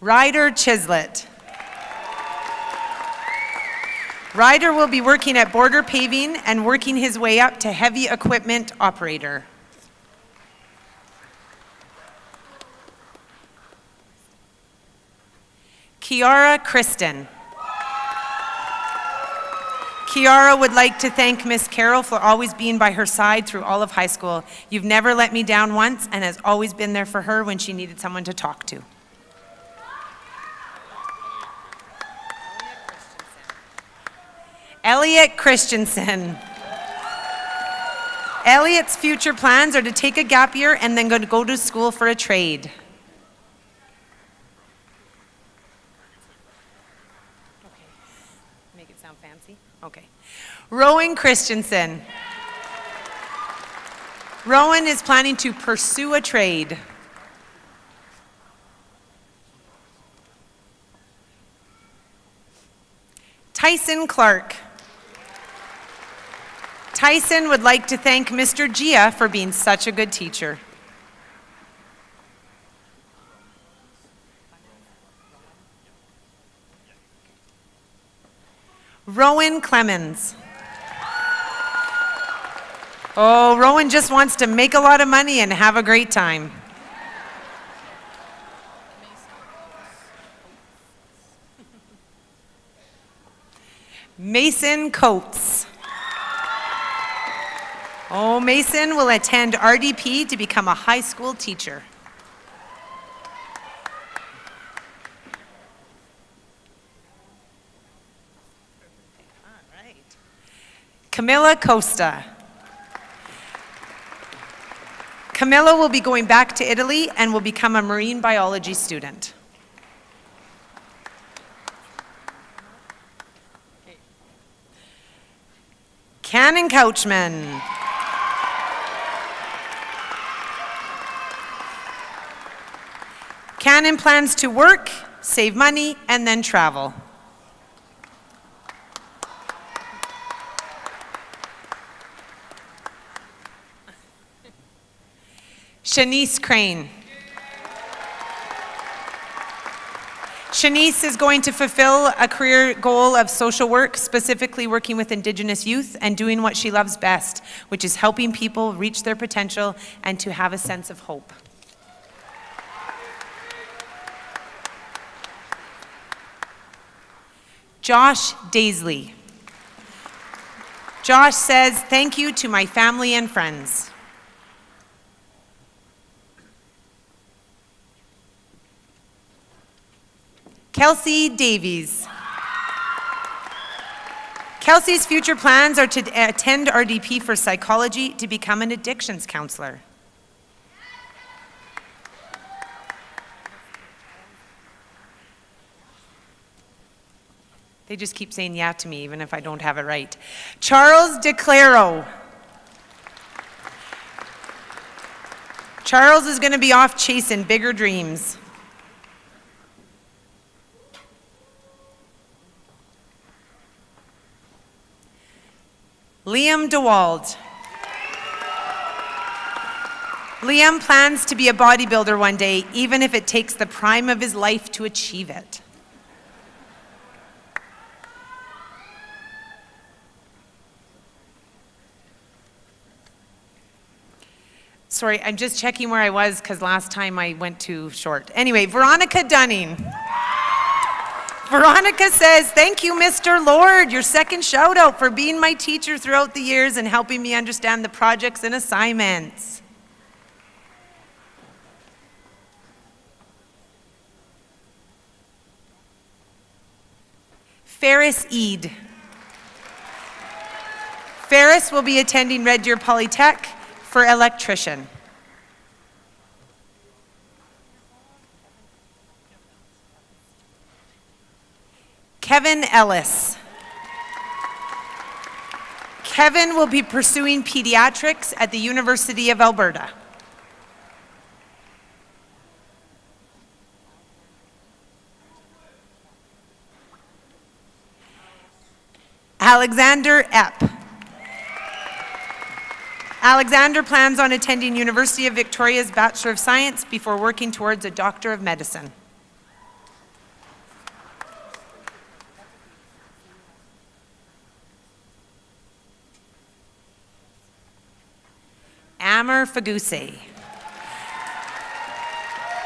Ryder Chislett. Ryder will be working at Border Paving and working his way up to heavy equipment operator. Kiara Kristen. Kiara would like to thank Miss Carol for always being by her side through all of high school. You've never let me down once and has always been there for her when she needed someone to talk to. Elliot Christensen. Elliot's future plans are to take a gap year and then go to school for a trade. Make it sound fancy? Okay. Rowan Christensen. Rowan is planning to pursue a trade. Tyson Clark. Tyson would like to thank Mr. Gia for being such a good teacher. Rowan Clemens. Oh, Rowan just wants to make a lot of money and have a great time. Mason Coates. Oh, Mason will attend RDP to become a high school teacher. All right. Camilla Costa. Camilla will be going back to Italy and will become a marine biology student. Cannon Couchman. Cannon plans to work, save money, and then travel. Shanice Crane. Shanice is going to fulfill a career goal of social work, specifically working with Indigenous youth and doing what she loves best, which is helping people reach their potential and to have a sense of hope. Josh Daisley. Josh says, thank you to my family and friends. Kelsey Davies. Kelsey's future plans are to attend RDP for psychology to become an addictions counselor. They just keep saying yeah to me even if I don't have it right. Charles DeClaro. Charles is going to be off chasing bigger dreams. Liam DeWald. Liam plans to be a bodybuilder one day, even if it takes the prime of his life to achieve it. Sorry, I'm just checking where I was because last time I went too short. Anyway, Veronica Dunning. Veronica says, thank you, Mr. Lord, your second shout out for being my teacher throughout the years and helping me understand the projects and assignments. Ferris Eade. Ferris will be attending Red Deer Polytech for electrician. Kevin Ellis. Kevin will be pursuing pediatrics at the University of Alberta. Alexander Epp. Alexander plans on attending University of Victoria's Bachelor of Science before working towards a Doctor of Medicine. Amr Faguse.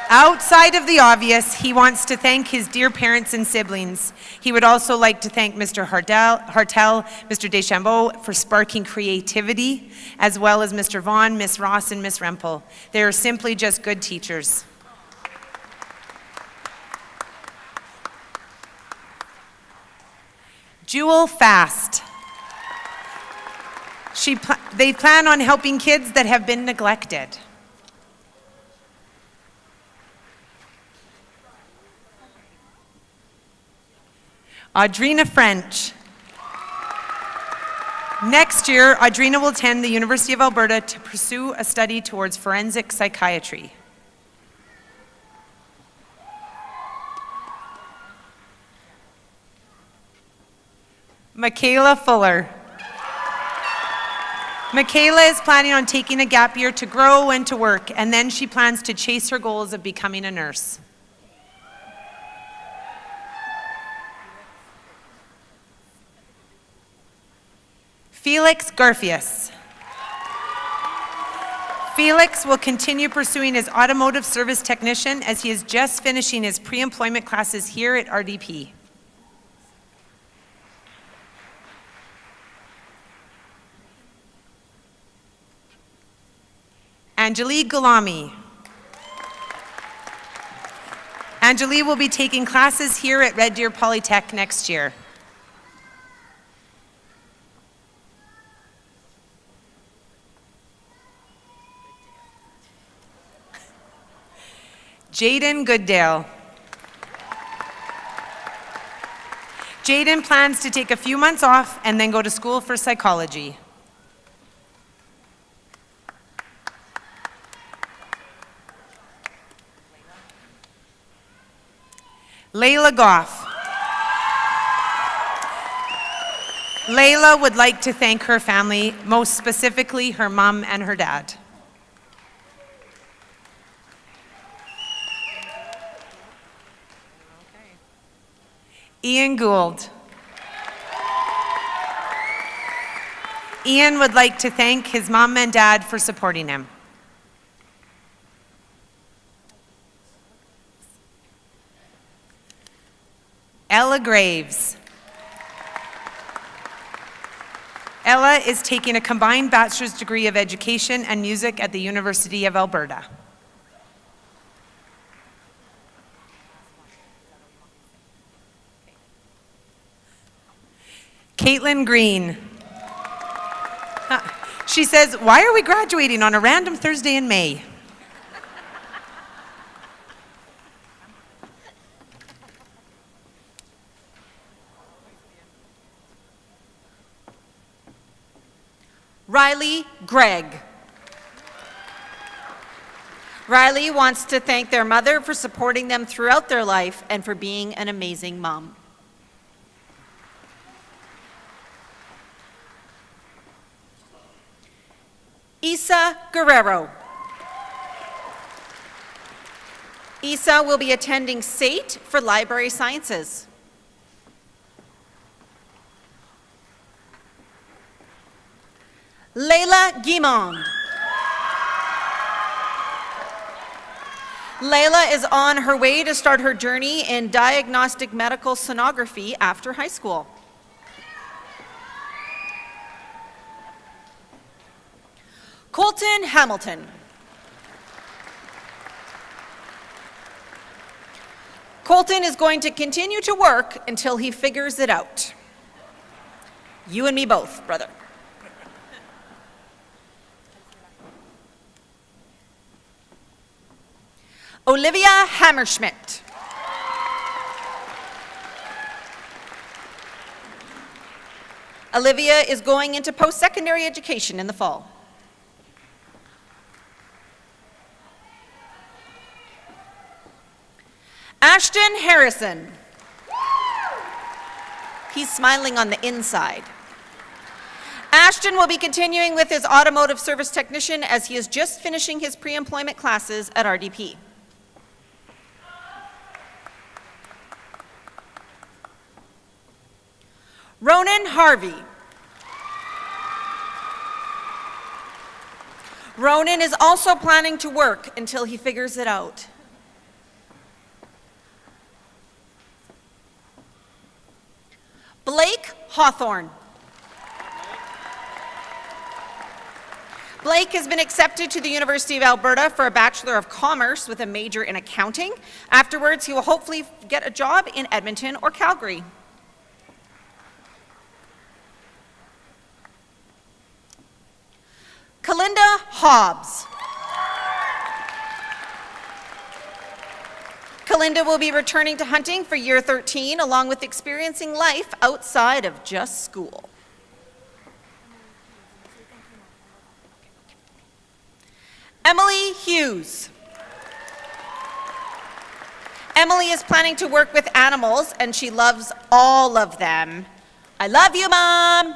Outside of the obvious, he wants to thank his dear parents and siblings. He would also like to thank Mr. Hartel, Mr. Deschambeau for sparking creativity, as well as Mr. Vaughn, Miss Ross, and Miss Rempel. They are simply just good teachers. Jewel Fast. They plan on helping kids that have been neglected. Audrina French. Next year, Audrina will attend the University of Alberta to pursue a study towards forensic psychiatry. Michaela Fuller. Michaela is planning on taking a gap year to grow and to work, and then she plans to chase her goals of becoming a nurse. Felix Garfius. Felix will continue pursuing his automotive service technician as he is just finishing his pre-employment classes here at RDP. Anjali Gulami. Anjali will be taking classes here at Red Deer Polytech next year. Jaden Gooddale. Jaden plans to take a few months off and then go to school for psychology. Layla Goff. Layla would like to thank her family, most specifically her mom and her dad. Ian Gould. Ian would like to thank his mom and dad for supporting him. Ella Graves. Ella is taking a combined bachelor's degree of education and music at the University of Alberta. Caitlin Green. She says, "Why are we graduating on a random Thursday in May?" Riley Gregg. Riley wants to thank their mother for supporting them throughout their life and for being an amazing mom. Isa Guerrero. Isa will be attending SAIT for Library Sciences. Layla Guimond. Layla is on her way to start her journey in diagnostic medical sonography after high school. Colton Hamilton. Colton is going to continue to work until he figures it out. You and me both, brother. Olivia Hammerschmidt. Olivia is going into post-secondary education in the fall. Ashton Harrison. He's smiling on the inside. Ashton will be continuing with his automotive service technician as he is just finishing his pre-employment classes at RDP. Ronan Harvey. Ronan is also planning to work until he figures it out. Blake Hawthorne. Blake has been accepted to the University of Alberta for a Bachelor of Commerce with a major in accounting. Afterwards, he will hopefully get a job in Edmonton or Calgary. Kalinda Hobbs. Kalinda will be returning to hunting for year 13, along with experiencing life outside of just school. Emily Hughes. Emily is planning to work with animals, and she loves all of them, I love you, Mom.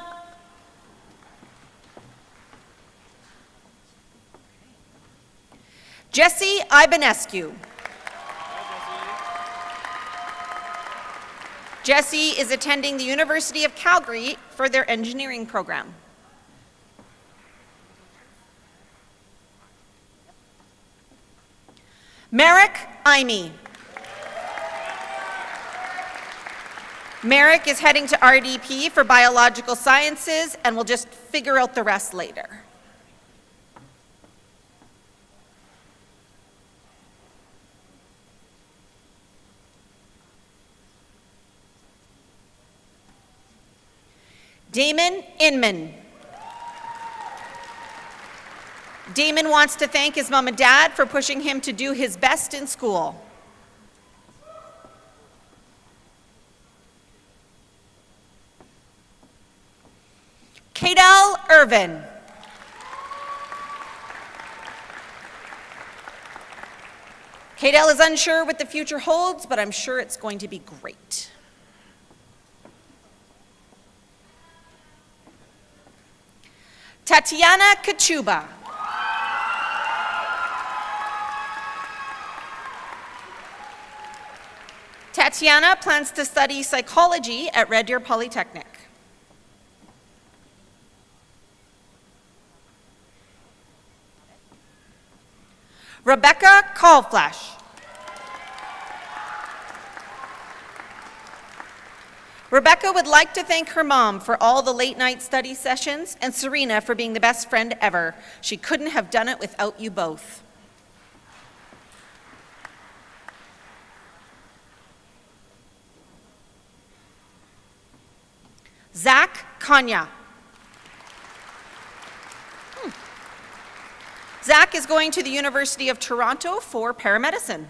Jesse Ibanescu. Jesse is attending the University of Calgary for their engineering program. Merrick Imey. Merrick is heading to RDP for biological sciences and will just figure out the rest later. Damon Inman. Damon wants to thank his mom and dad for pushing him to do his best in school. Kadel Irvin. Kadel is unsure what the future holds, but I'm sure it's going to be great. Tatiana Kachuba. Tatiana plans to study psychology at Red Deer Polytechnic. Rebecca Kalflash. Rebecca would like to thank her mom for all the late night study sessions and Serena for being the best friend ever. She couldn't have done it without you both. Zach Kanya. Zach is going to the University of Toronto for paramedicine.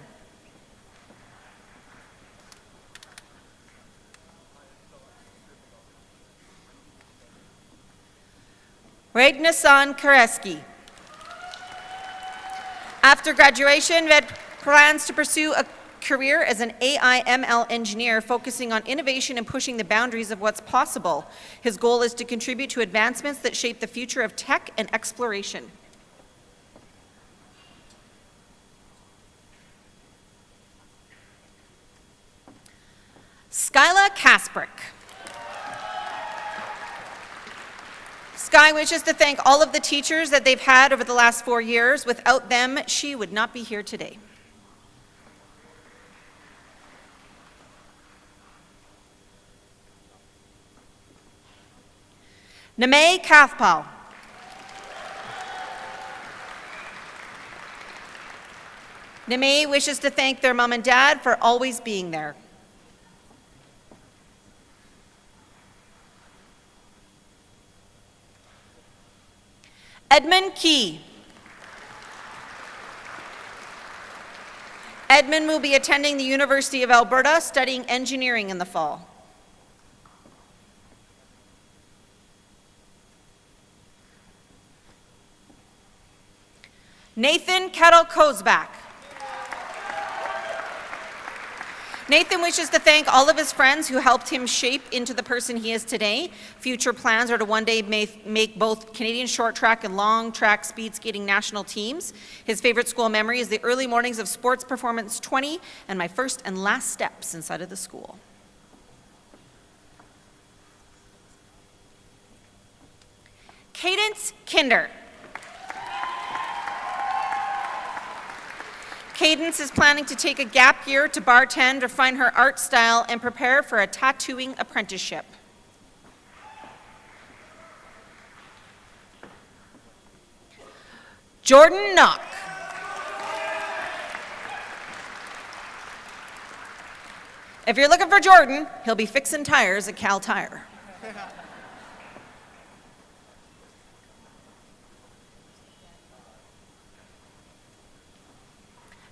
Regnasan Kareski. After graduation, Ved plans to pursue a career as an AI/ML engineer focusing on innovation and pushing the boundaries of what's possible. His goal is to contribute to advancements that shape the future of tech and exploration. Skyla Kasprick. Sky wishes to thank all of the teachers that they've had over the last 4 years. Without them, she would not be here today. Namay Kathpal. Namay wishes to thank their mom and dad for always being there. Edmund Key. Edmund will be attending the University of Alberta, studying engineering in the fall. Nathan Kettle-Kozbach. Nathan wishes to thank all of his friends who helped him shape into the person he is today. Future plans are to one day make both Canadian short track and long track speed skating national teams. His favorite school memory is the early mornings of Sports Performance 20 and my first and last steps inside of the school. Cadence Kinder. Cadence is planning to take a gap year to bartend, refine her art style, and prepare for a tattooing apprenticeship. Jordan Knock. If you're looking for Jordan, he'll be fixing tires at Cal Tire.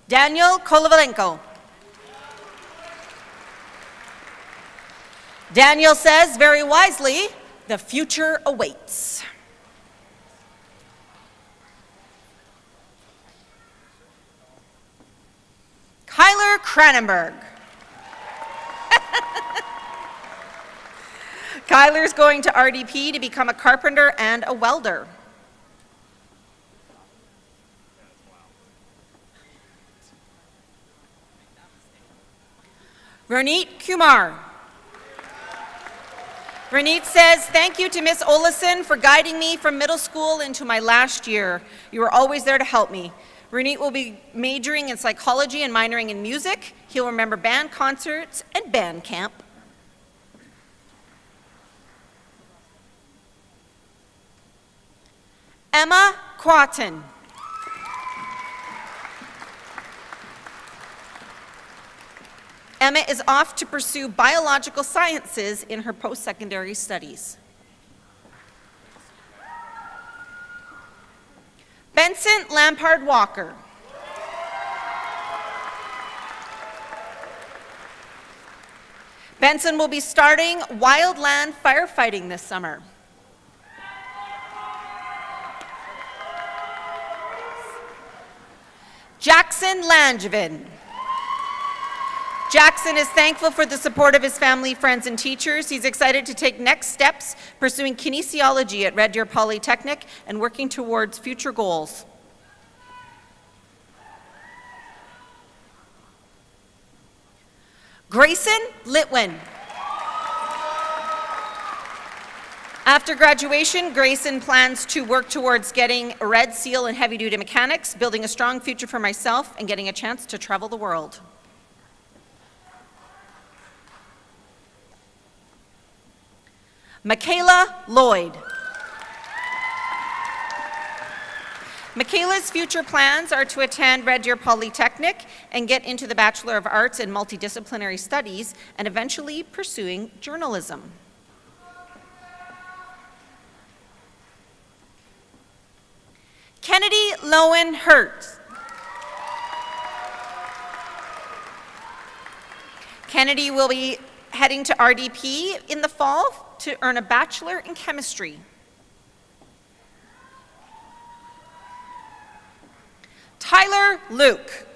Daniel Kolovalenko. Daniel says very wisely, the future awaits. Kyler Cranenberg. Tyler's going to RDP to become a carpenter and a welder. Ronit Kumar. Ronit says, thank you to Miss Olison for guiding me from middle school into my last year. You were always there to help me. Ronit will be majoring in psychology and minoring in music. He'll remember band concerts and band camp. Emma Quatten. Emma is off to pursue biological sciences in her post-secondary studies. Benson Lampard Walker. Benson will be starting wildland firefighting this summer. Jackson Langevin. Jackson is thankful for the support of his family, friends, and teachers. He's excited to take next steps pursuing kinesiology at Red Deer Polytechnic and working towards future goals. Grayson Litwin. After graduation, Grayson plans to work towards getting a Red Seal in heavy-duty mechanics, building a strong future for myself, and getting a chance to travel the world. Michaela Lloyd. Michaela's future plans are to attend Red Deer Polytechnic and get into the Bachelor of Arts in Multidisciplinary Studies and eventually pursuing journalism. Kennedy Lowen Hurt. Kennedy will be heading to RDP in the fall to earn a bachelor in chemistry. Tyler Luke.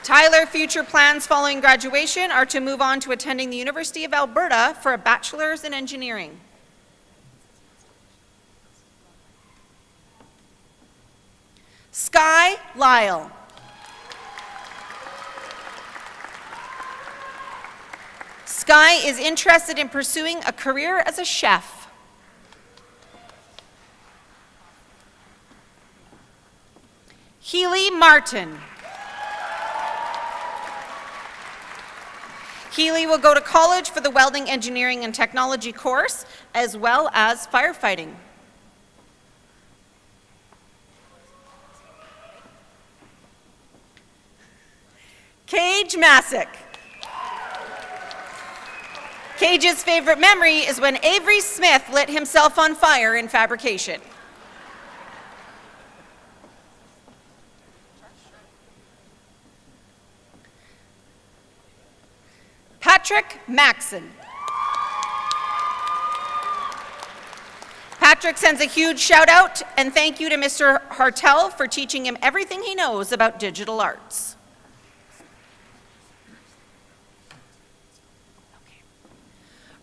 Tyler's future plans following graduation are to move on to attending the University of Alberta for a bachelor's in engineering. Sky Lyle. Sky is interested in pursuing a career as a chef. Healy Martin. Healy will go to college for the Welding, Engineering, and Technology course, as well as firefighting. Cage Masick. Cage's favorite memory is when Avery Smith lit himself on fire in fabrication. Patrick Maxon. Patrick sends a huge shout out and thank you to Mr. Hartel for teaching him everything he knows about digital arts.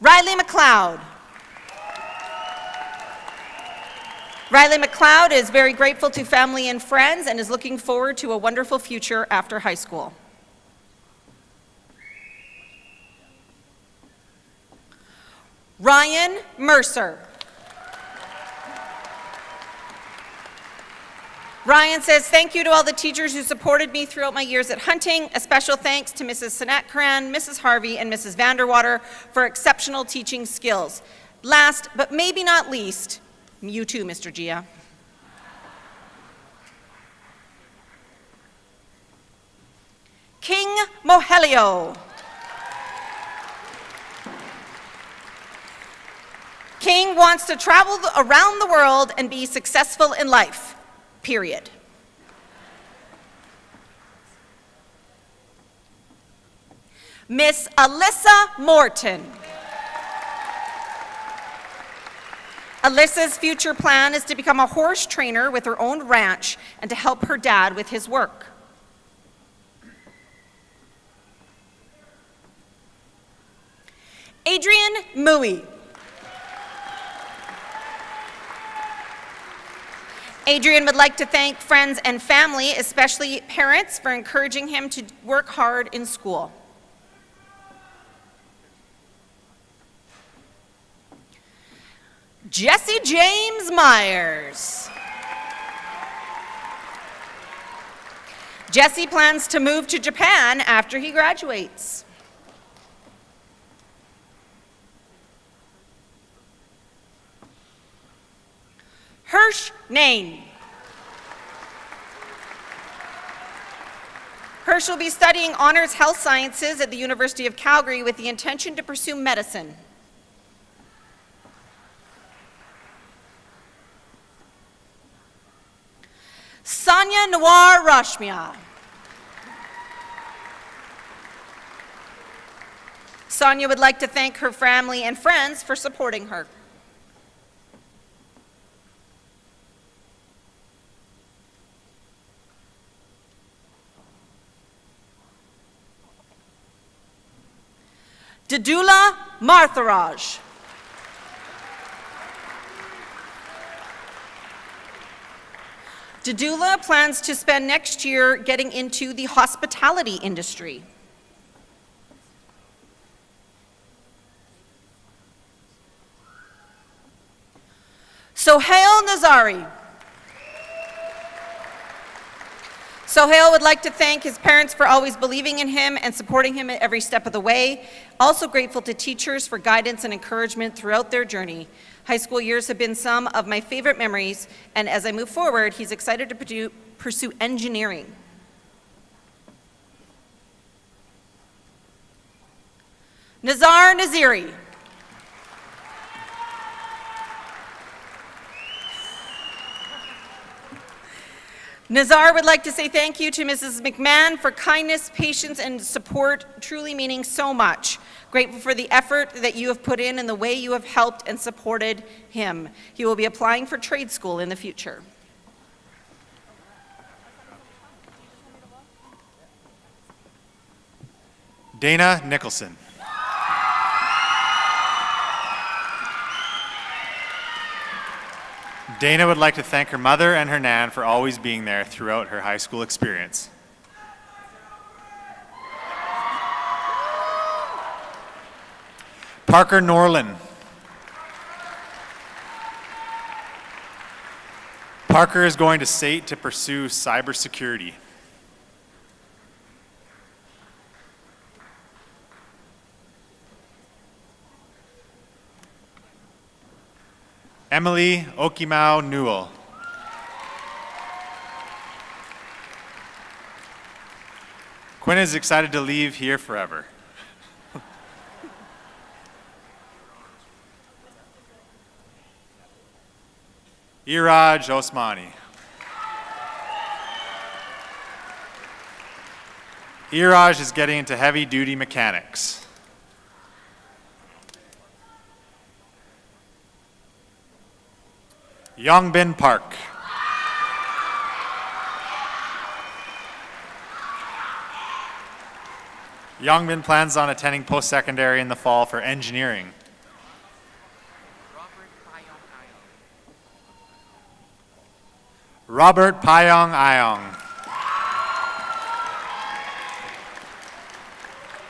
Riley McLeod. Riley McLeod is very grateful to family and friends and is looking forward to a wonderful future after high school. Ryan Mercer. Ryan says, thank you to all the teachers who supported me throughout my years at Hunting. A special thanks to Mrs. Sinat-Karan, Mrs. Harvey, and Mrs. Vanderwater for exceptional teaching skills. Last, but maybe not least, you too, Mr. Gia. King Mohelio. King wants to travel around the world and be successful in life, period. Miss Alyssa Morton. Alyssa's future plan is to become a horse trainer with her own ranch and to help her dad with his work. Adrian Mui. Adrian would like to thank friends and family, especially parents, for encouraging him to work hard in school. Jesse James Myers. Jesse plans to move to Japan after he graduates. Hirsch Nain. Hirsch will be studying honors health sciences at the University of Calgary with the intention to pursue medicine. Sonia Noir Rashmia. Sonia would like to thank her family and friends for supporting her. Dadula Martharaj. Dadula plans to spend next year getting into the hospitality industry. Sohail Nazari. Sohail would like to thank his parents for always believing in him and supporting him at every step of the way. Also grateful to teachers for guidance and encouragement throughout their journey. High school years have been some of my favorite memories, and as I move forward, he's excited to pursue engineering. Nazar Naziri. Nazar would like to say thank you to Mrs. McMahon for kindness, patience, and support, truly meaning so much. Grateful for the effort that you have put in and the way you have helped and supported him. He will be applying for trade school in the future. Dana Nicholson. Dana would like to thank her mother and her nan for always being there throughout her high school experience. Parker Norlin. Parker is going to SAIT to pursue cybersecurity. Emily Okimau Newell. Quinn is excited to leave here forever. Iraj Osmani. Iraj is getting into heavy-duty mechanics. Yongbin Park. Yongbin plans on attending post-secondary in the fall for engineering. Robert Payong Ayong.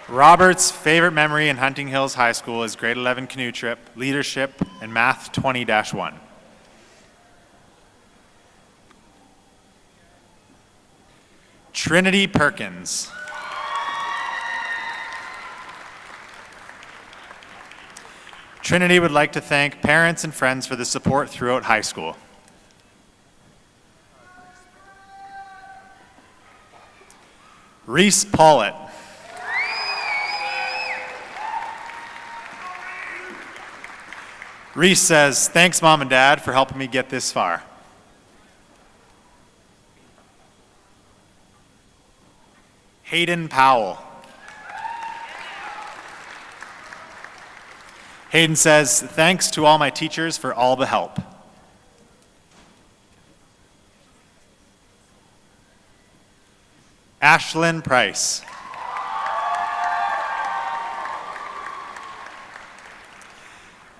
Robert's favorite memory in Hunting Hills High School is grade 11 canoe trip, leadership, and math 20-1. Trinity Perkins. Trinity would like to thank parents and friends for the support throughout high school. Reese Paulett. Reese says, thanks Mom and Dad for helping me get this far. Hayden Powell. Hayden says, thanks to all my teachers for all the help. Ashlyn Price.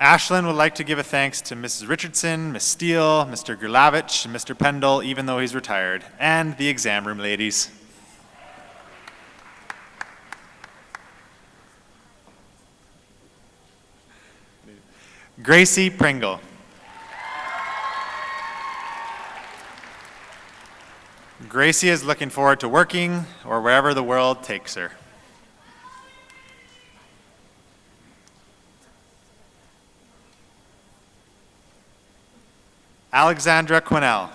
Ashlyn would like to give a thanks to Mrs. Richardson, Miss Steele, Mr. Gurlavich, and Mr. Pendle, even though he's retired, and the exam room ladies. Gracie Pringle. Gracie is looking forward to working or wherever the world takes her. Alexandra Quinnell.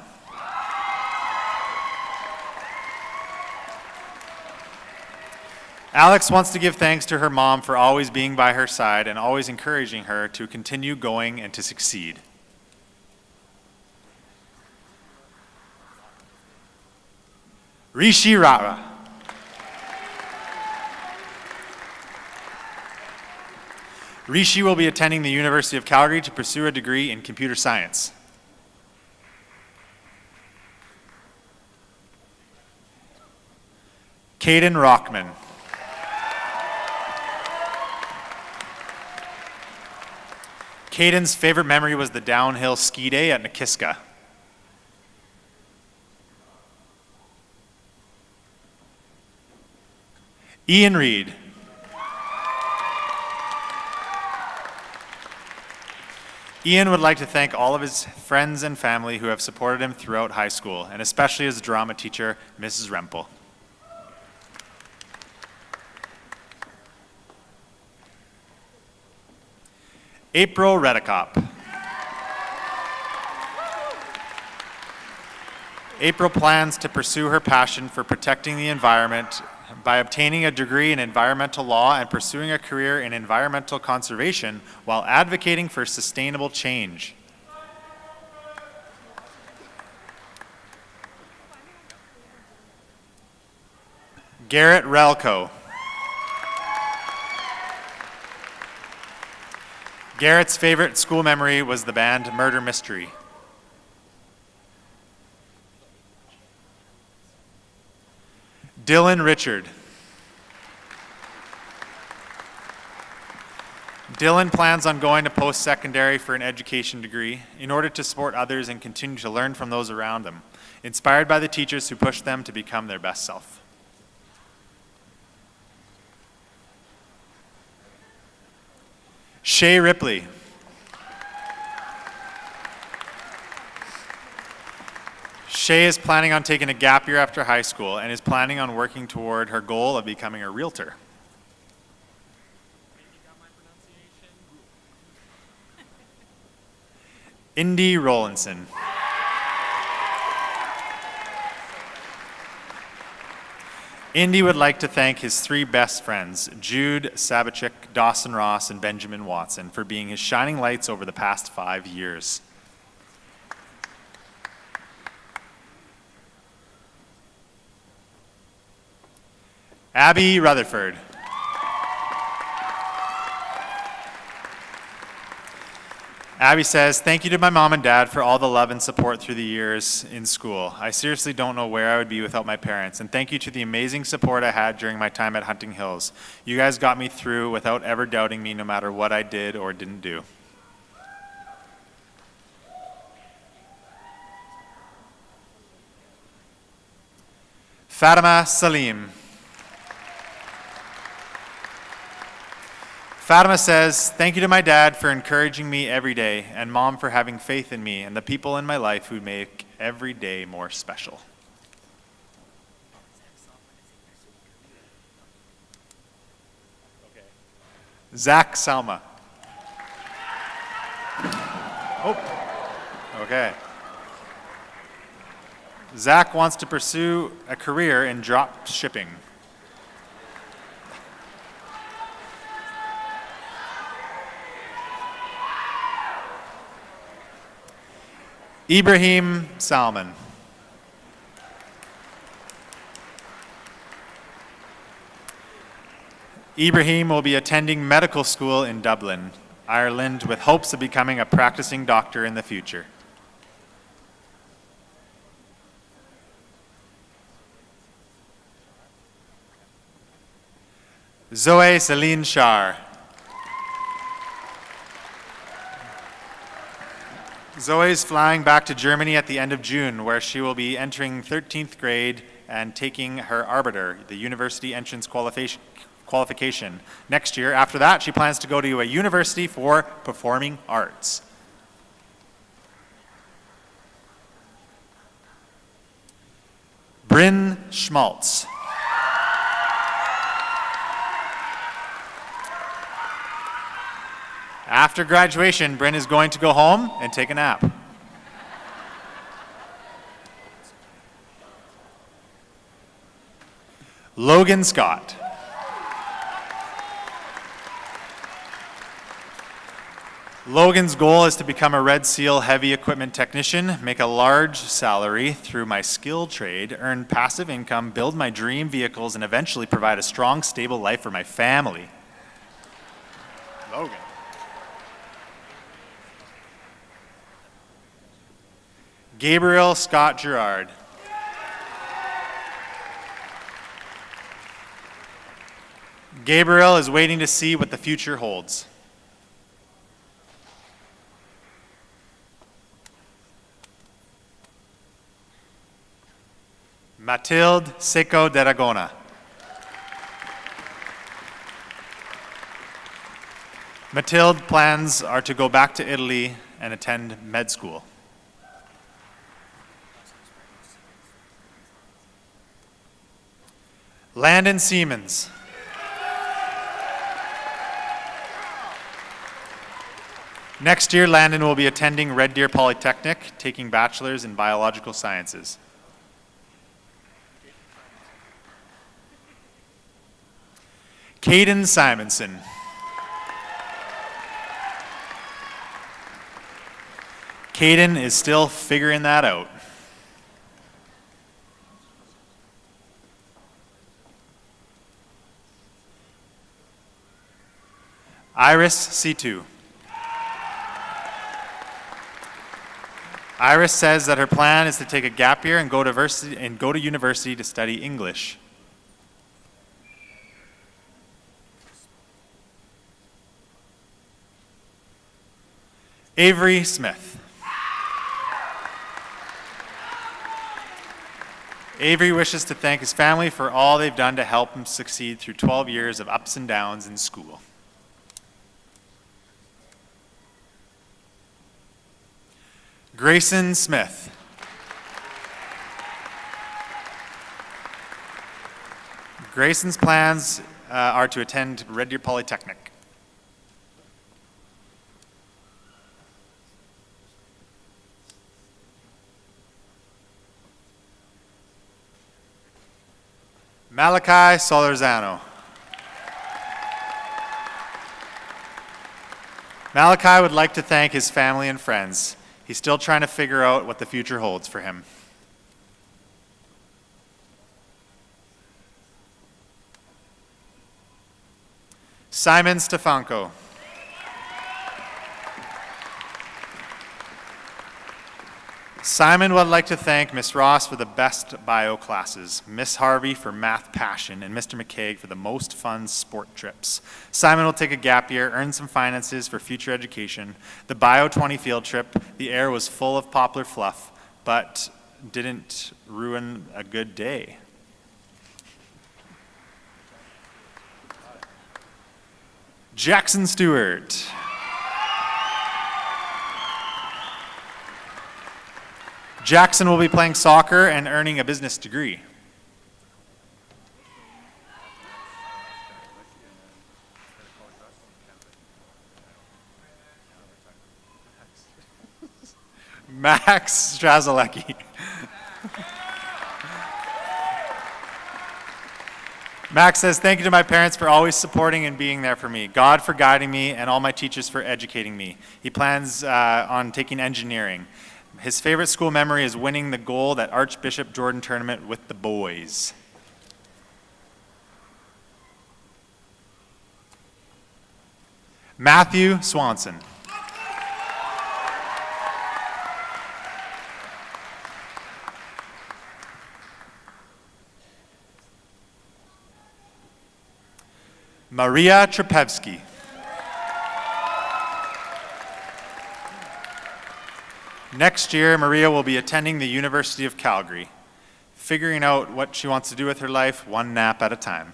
Alex wants to give thanks to her mom for always being by her side and always encouraging her to continue going and to succeed. Rishi Rara. Rishi will be attending the University of Calgary to pursue a degree in computer science. Caden Rockman. Caden's favorite memory was the downhill ski day at Nakiska. Ian Reed. Ian would like to thank all of his friends and family who have supported him throughout high school, and especially his drama teacher, Mrs. Rempel. April Redekop. April plans to pursue her passion for protecting the environment by obtaining a degree in environmental law and pursuing a career in environmental conservation while advocating for sustainable change. Garrett Relko. Garrett's favorite school memory was the band Murder Mystery. Dylan Richard. Dylan plans on going to post-secondary for an education degree in order to support others and continue to learn from those around them, inspired by the teachers who pushed them to become their best self. Shay Ripley. Shay is planning on taking a gap year after high school and is planning on working toward her goal of becoming a realtor. Indy Rollinson. Indy would like to thank his three best friends, Jude Sabachik, Dawson Ross, and Benjamin Watson, for being his shining lights over the past 5 years. Abby Rutherford. Abby says, thank you to my mom and dad for all the love and support through the years in school. I seriously don't know where I would be without my parents. And thank you to the amazing support I had during my time at Hunting Hills. You guys got me through without ever doubting me no matter what I did or didn't do. Fatima Salim. Fatima says, thank you to my dad for encouraging me every day and mom for having faith in me and the people in my life who make every day more special. Zach Salma. Oh, okay. Zach wants to pursue a career in drop shipping. Ibrahim Salman. Ibrahim will be attending medical school in Dublin, Ireland, with hopes of becoming a practicing doctor in the future. Zoe Celine Shar. Zoe's flying back to Germany at the end of June, where she will be entering 13th grade and taking her arbiter, the university entrance qualification. Next year, after that, she plans to go to a university for performing arts. Bryn Schmaltz. After graduation, Bryn is going to go home and take a nap. Logan Scott. Logan's goal is to become a Red Seal heavy equipment technician, make a large salary through my skill trade, earn passive income, build my dream vehicles, and eventually provide a strong, stable life for my family. Logan. Gabriel Scott Gerard. Gabriel is waiting to see what the future holds. Mathilde Seco d'Aragona. Mathilde plans are to go back to Italy and attend med school. Landon Siemens. Next year, Landon will be attending Red Deer Polytechnic, taking bachelor's in biological sciences. Caden Simonson. Caden is still figuring that out. Iris C2. Iris says that her plan is to take a gap year and go to university to study English. Avery Smith. Avery wishes to thank his family for all they've done to help him succeed through 12 years of ups and downs in school. Grayson Smith. Grayson's plans are to attend Red Deer Polytechnic. Malachi Solorzano. Malachi would like to thank his family and friends. He's still trying to figure out what the future holds for him. Simon Stefanko. Simon would like to thank Miss Ross for the best bio classes, Miss Harvey for math passion, and Mr. McCaig for the most fun sport trips. Simon will take a gap year, earn some finances for future education. The Bio 20 field trip, the air was full of poplar fluff, but didn't ruin a good day. Jackson Stewart. Jackson will be playing soccer and earning a business degree. Max Strazelecki. Max says, thank you to my parents for always supporting and being there for me, God for guiding me, and all my teachers for educating me. He plans on taking engineering. His favorite school memory is winning the gold at Archbishop Jordan tournament with the boys. Matthew Swanson. Maria Trepevsky. Next year, Maria will be attending the University of Calgary, figuring out what she wants to do with her life one nap at a time.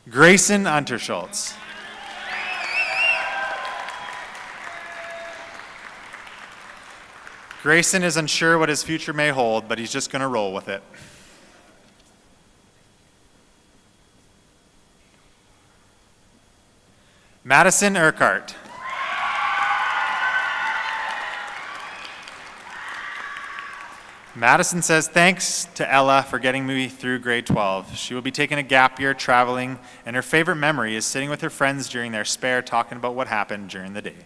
Grayson Unterschultz. Grayson is unsure what his future may hold, but he's just going to roll with it. Madison Urquhart. Madison says thanks to Ella for getting me through grade 12. She will be taking a gap year traveling, and her favorite memory is sitting with her friends during their spare talking about what happened during the day.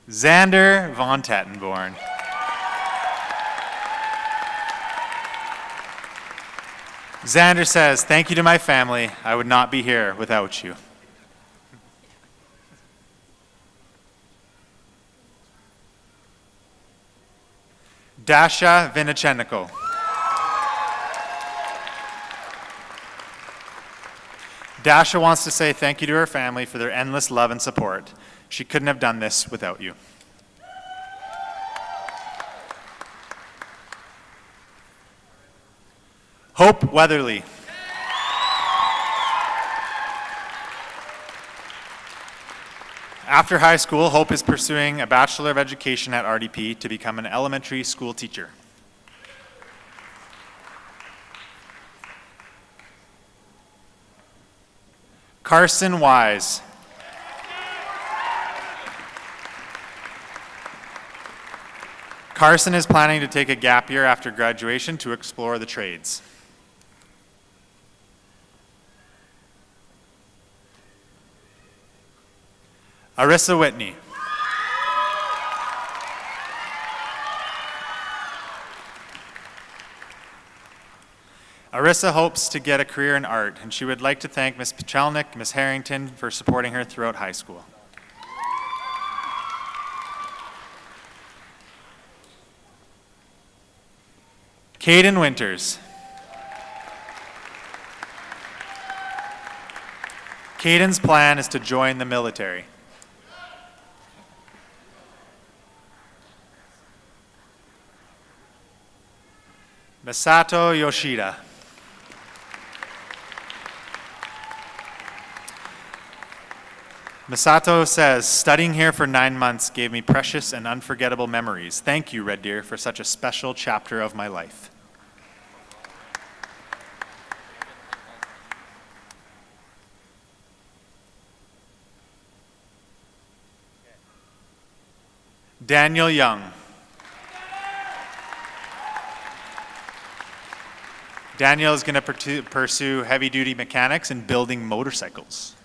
Xander von Tettenborn. Xander says, thank you to my family. I would not be here without you. Dasha Vinichenko. Dasha wants to say thank you to her family for their endless love and support. She couldn't have done this without you. Hope Weatherly. After high school, Hope is pursuing a Bachelor of Education at RDP to become an elementary school teacher. Carson Wise. Carson is planning to take a gap year after graduation to explore the trades. Arissa Whitney. Arissa hopes to get a career in art, and she would like to thank Ms. Pachelnik, Ms. Harrington for supporting her throughout high school. Caden Winters. Caden's plan is to join the military. Masato Yoshida. Masato says, studying here for 9 months gave me precious and unforgettable memories. Thank you, Red Deer, for such a special chapter of my life. Daniel Young. Daniel is going to pursue heavy-duty mechanics and building motorcycles.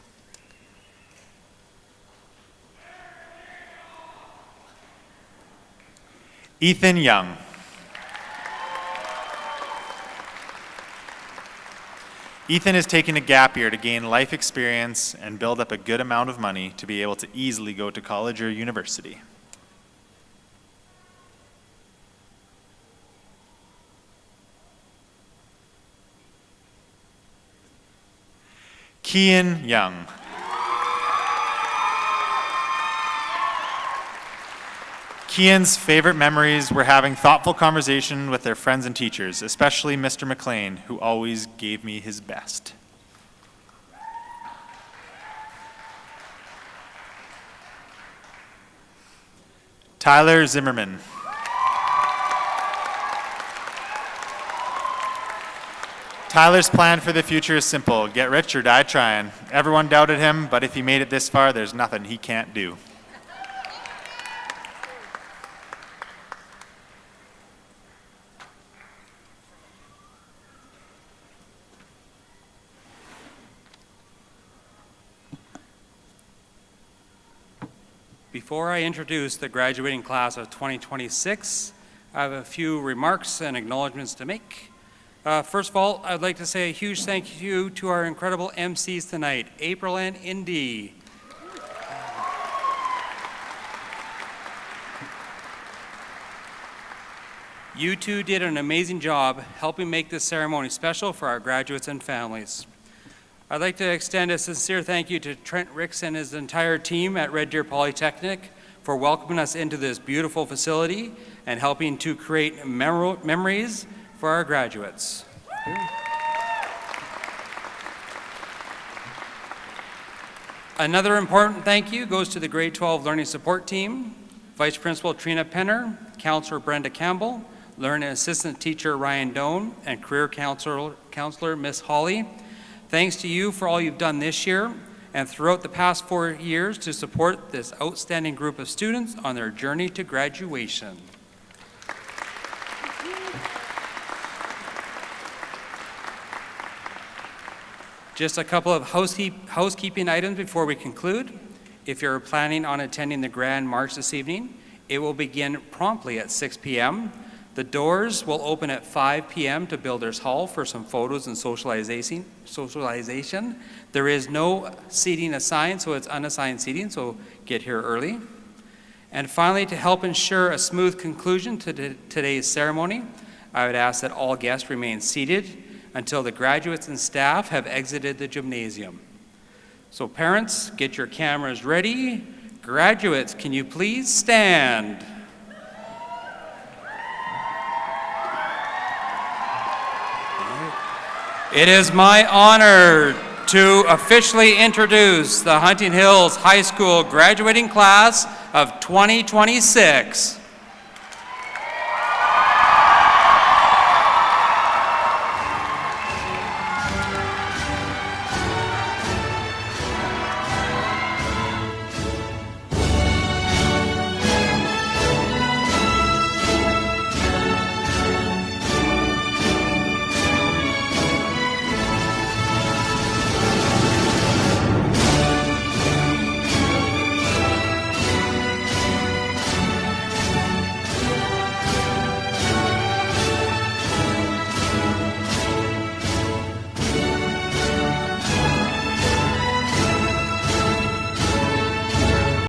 Ethan Young. Ethan is taking a gap year to gain life experience and build up a good amount of money to be able to easily go to college or university. Kian Young. Kian's favorite memories were having thoughtful conversation with their friends and teachers, especially Mr. McLean, who always gave me his best. Tyler Zimmerman. Tyler's plan for the future is simple: get rich or die trying. Everyone doubted him, but if he made it this far, there's nothing he can't do. Before I introduce the graduating class of 2026, I have a few remarks and acknowledgements to make. First of all, I'd like to say a huge thank you to our incredible MCs tonight, April and Indy. You two did an amazing job helping make this ceremony special for our graduates and families. I'd like to extend a sincere thank you to Trent Ricks and his entire team at Red Deer Polytechnic for welcoming us into this beautiful facility and helping to create memories for our graduates. Another important thank you goes to the Grade 12 Learning Support Team, Vice Principal Trina Penner, Counselor Brenda Campbell, Learning Assistant Teacher Ryan Doan, and Career Counselor Miss Holly. Thanks to you for all you've done this year and throughout the past 4 years to support this outstanding group of students on their journey to graduation. Just a couple of housekeeping items before we conclude. If you're planning on attending the Grand March this evening, it will begin promptly at 6 p.m. The doors will open at 5 p.m. to Builders Hall for some photos and socialization. There is no seating assigned, so it's unassigned seating, so get here early. And finally, to help ensure a smooth conclusion to today's ceremony, I would ask that all guests remain seated until the graduates and staff have exited the gymnasium. So parents, get your cameras ready. Graduates, can you please stand? It is my honor to officially introduce the Hunting Hills High School graduating class of 2026.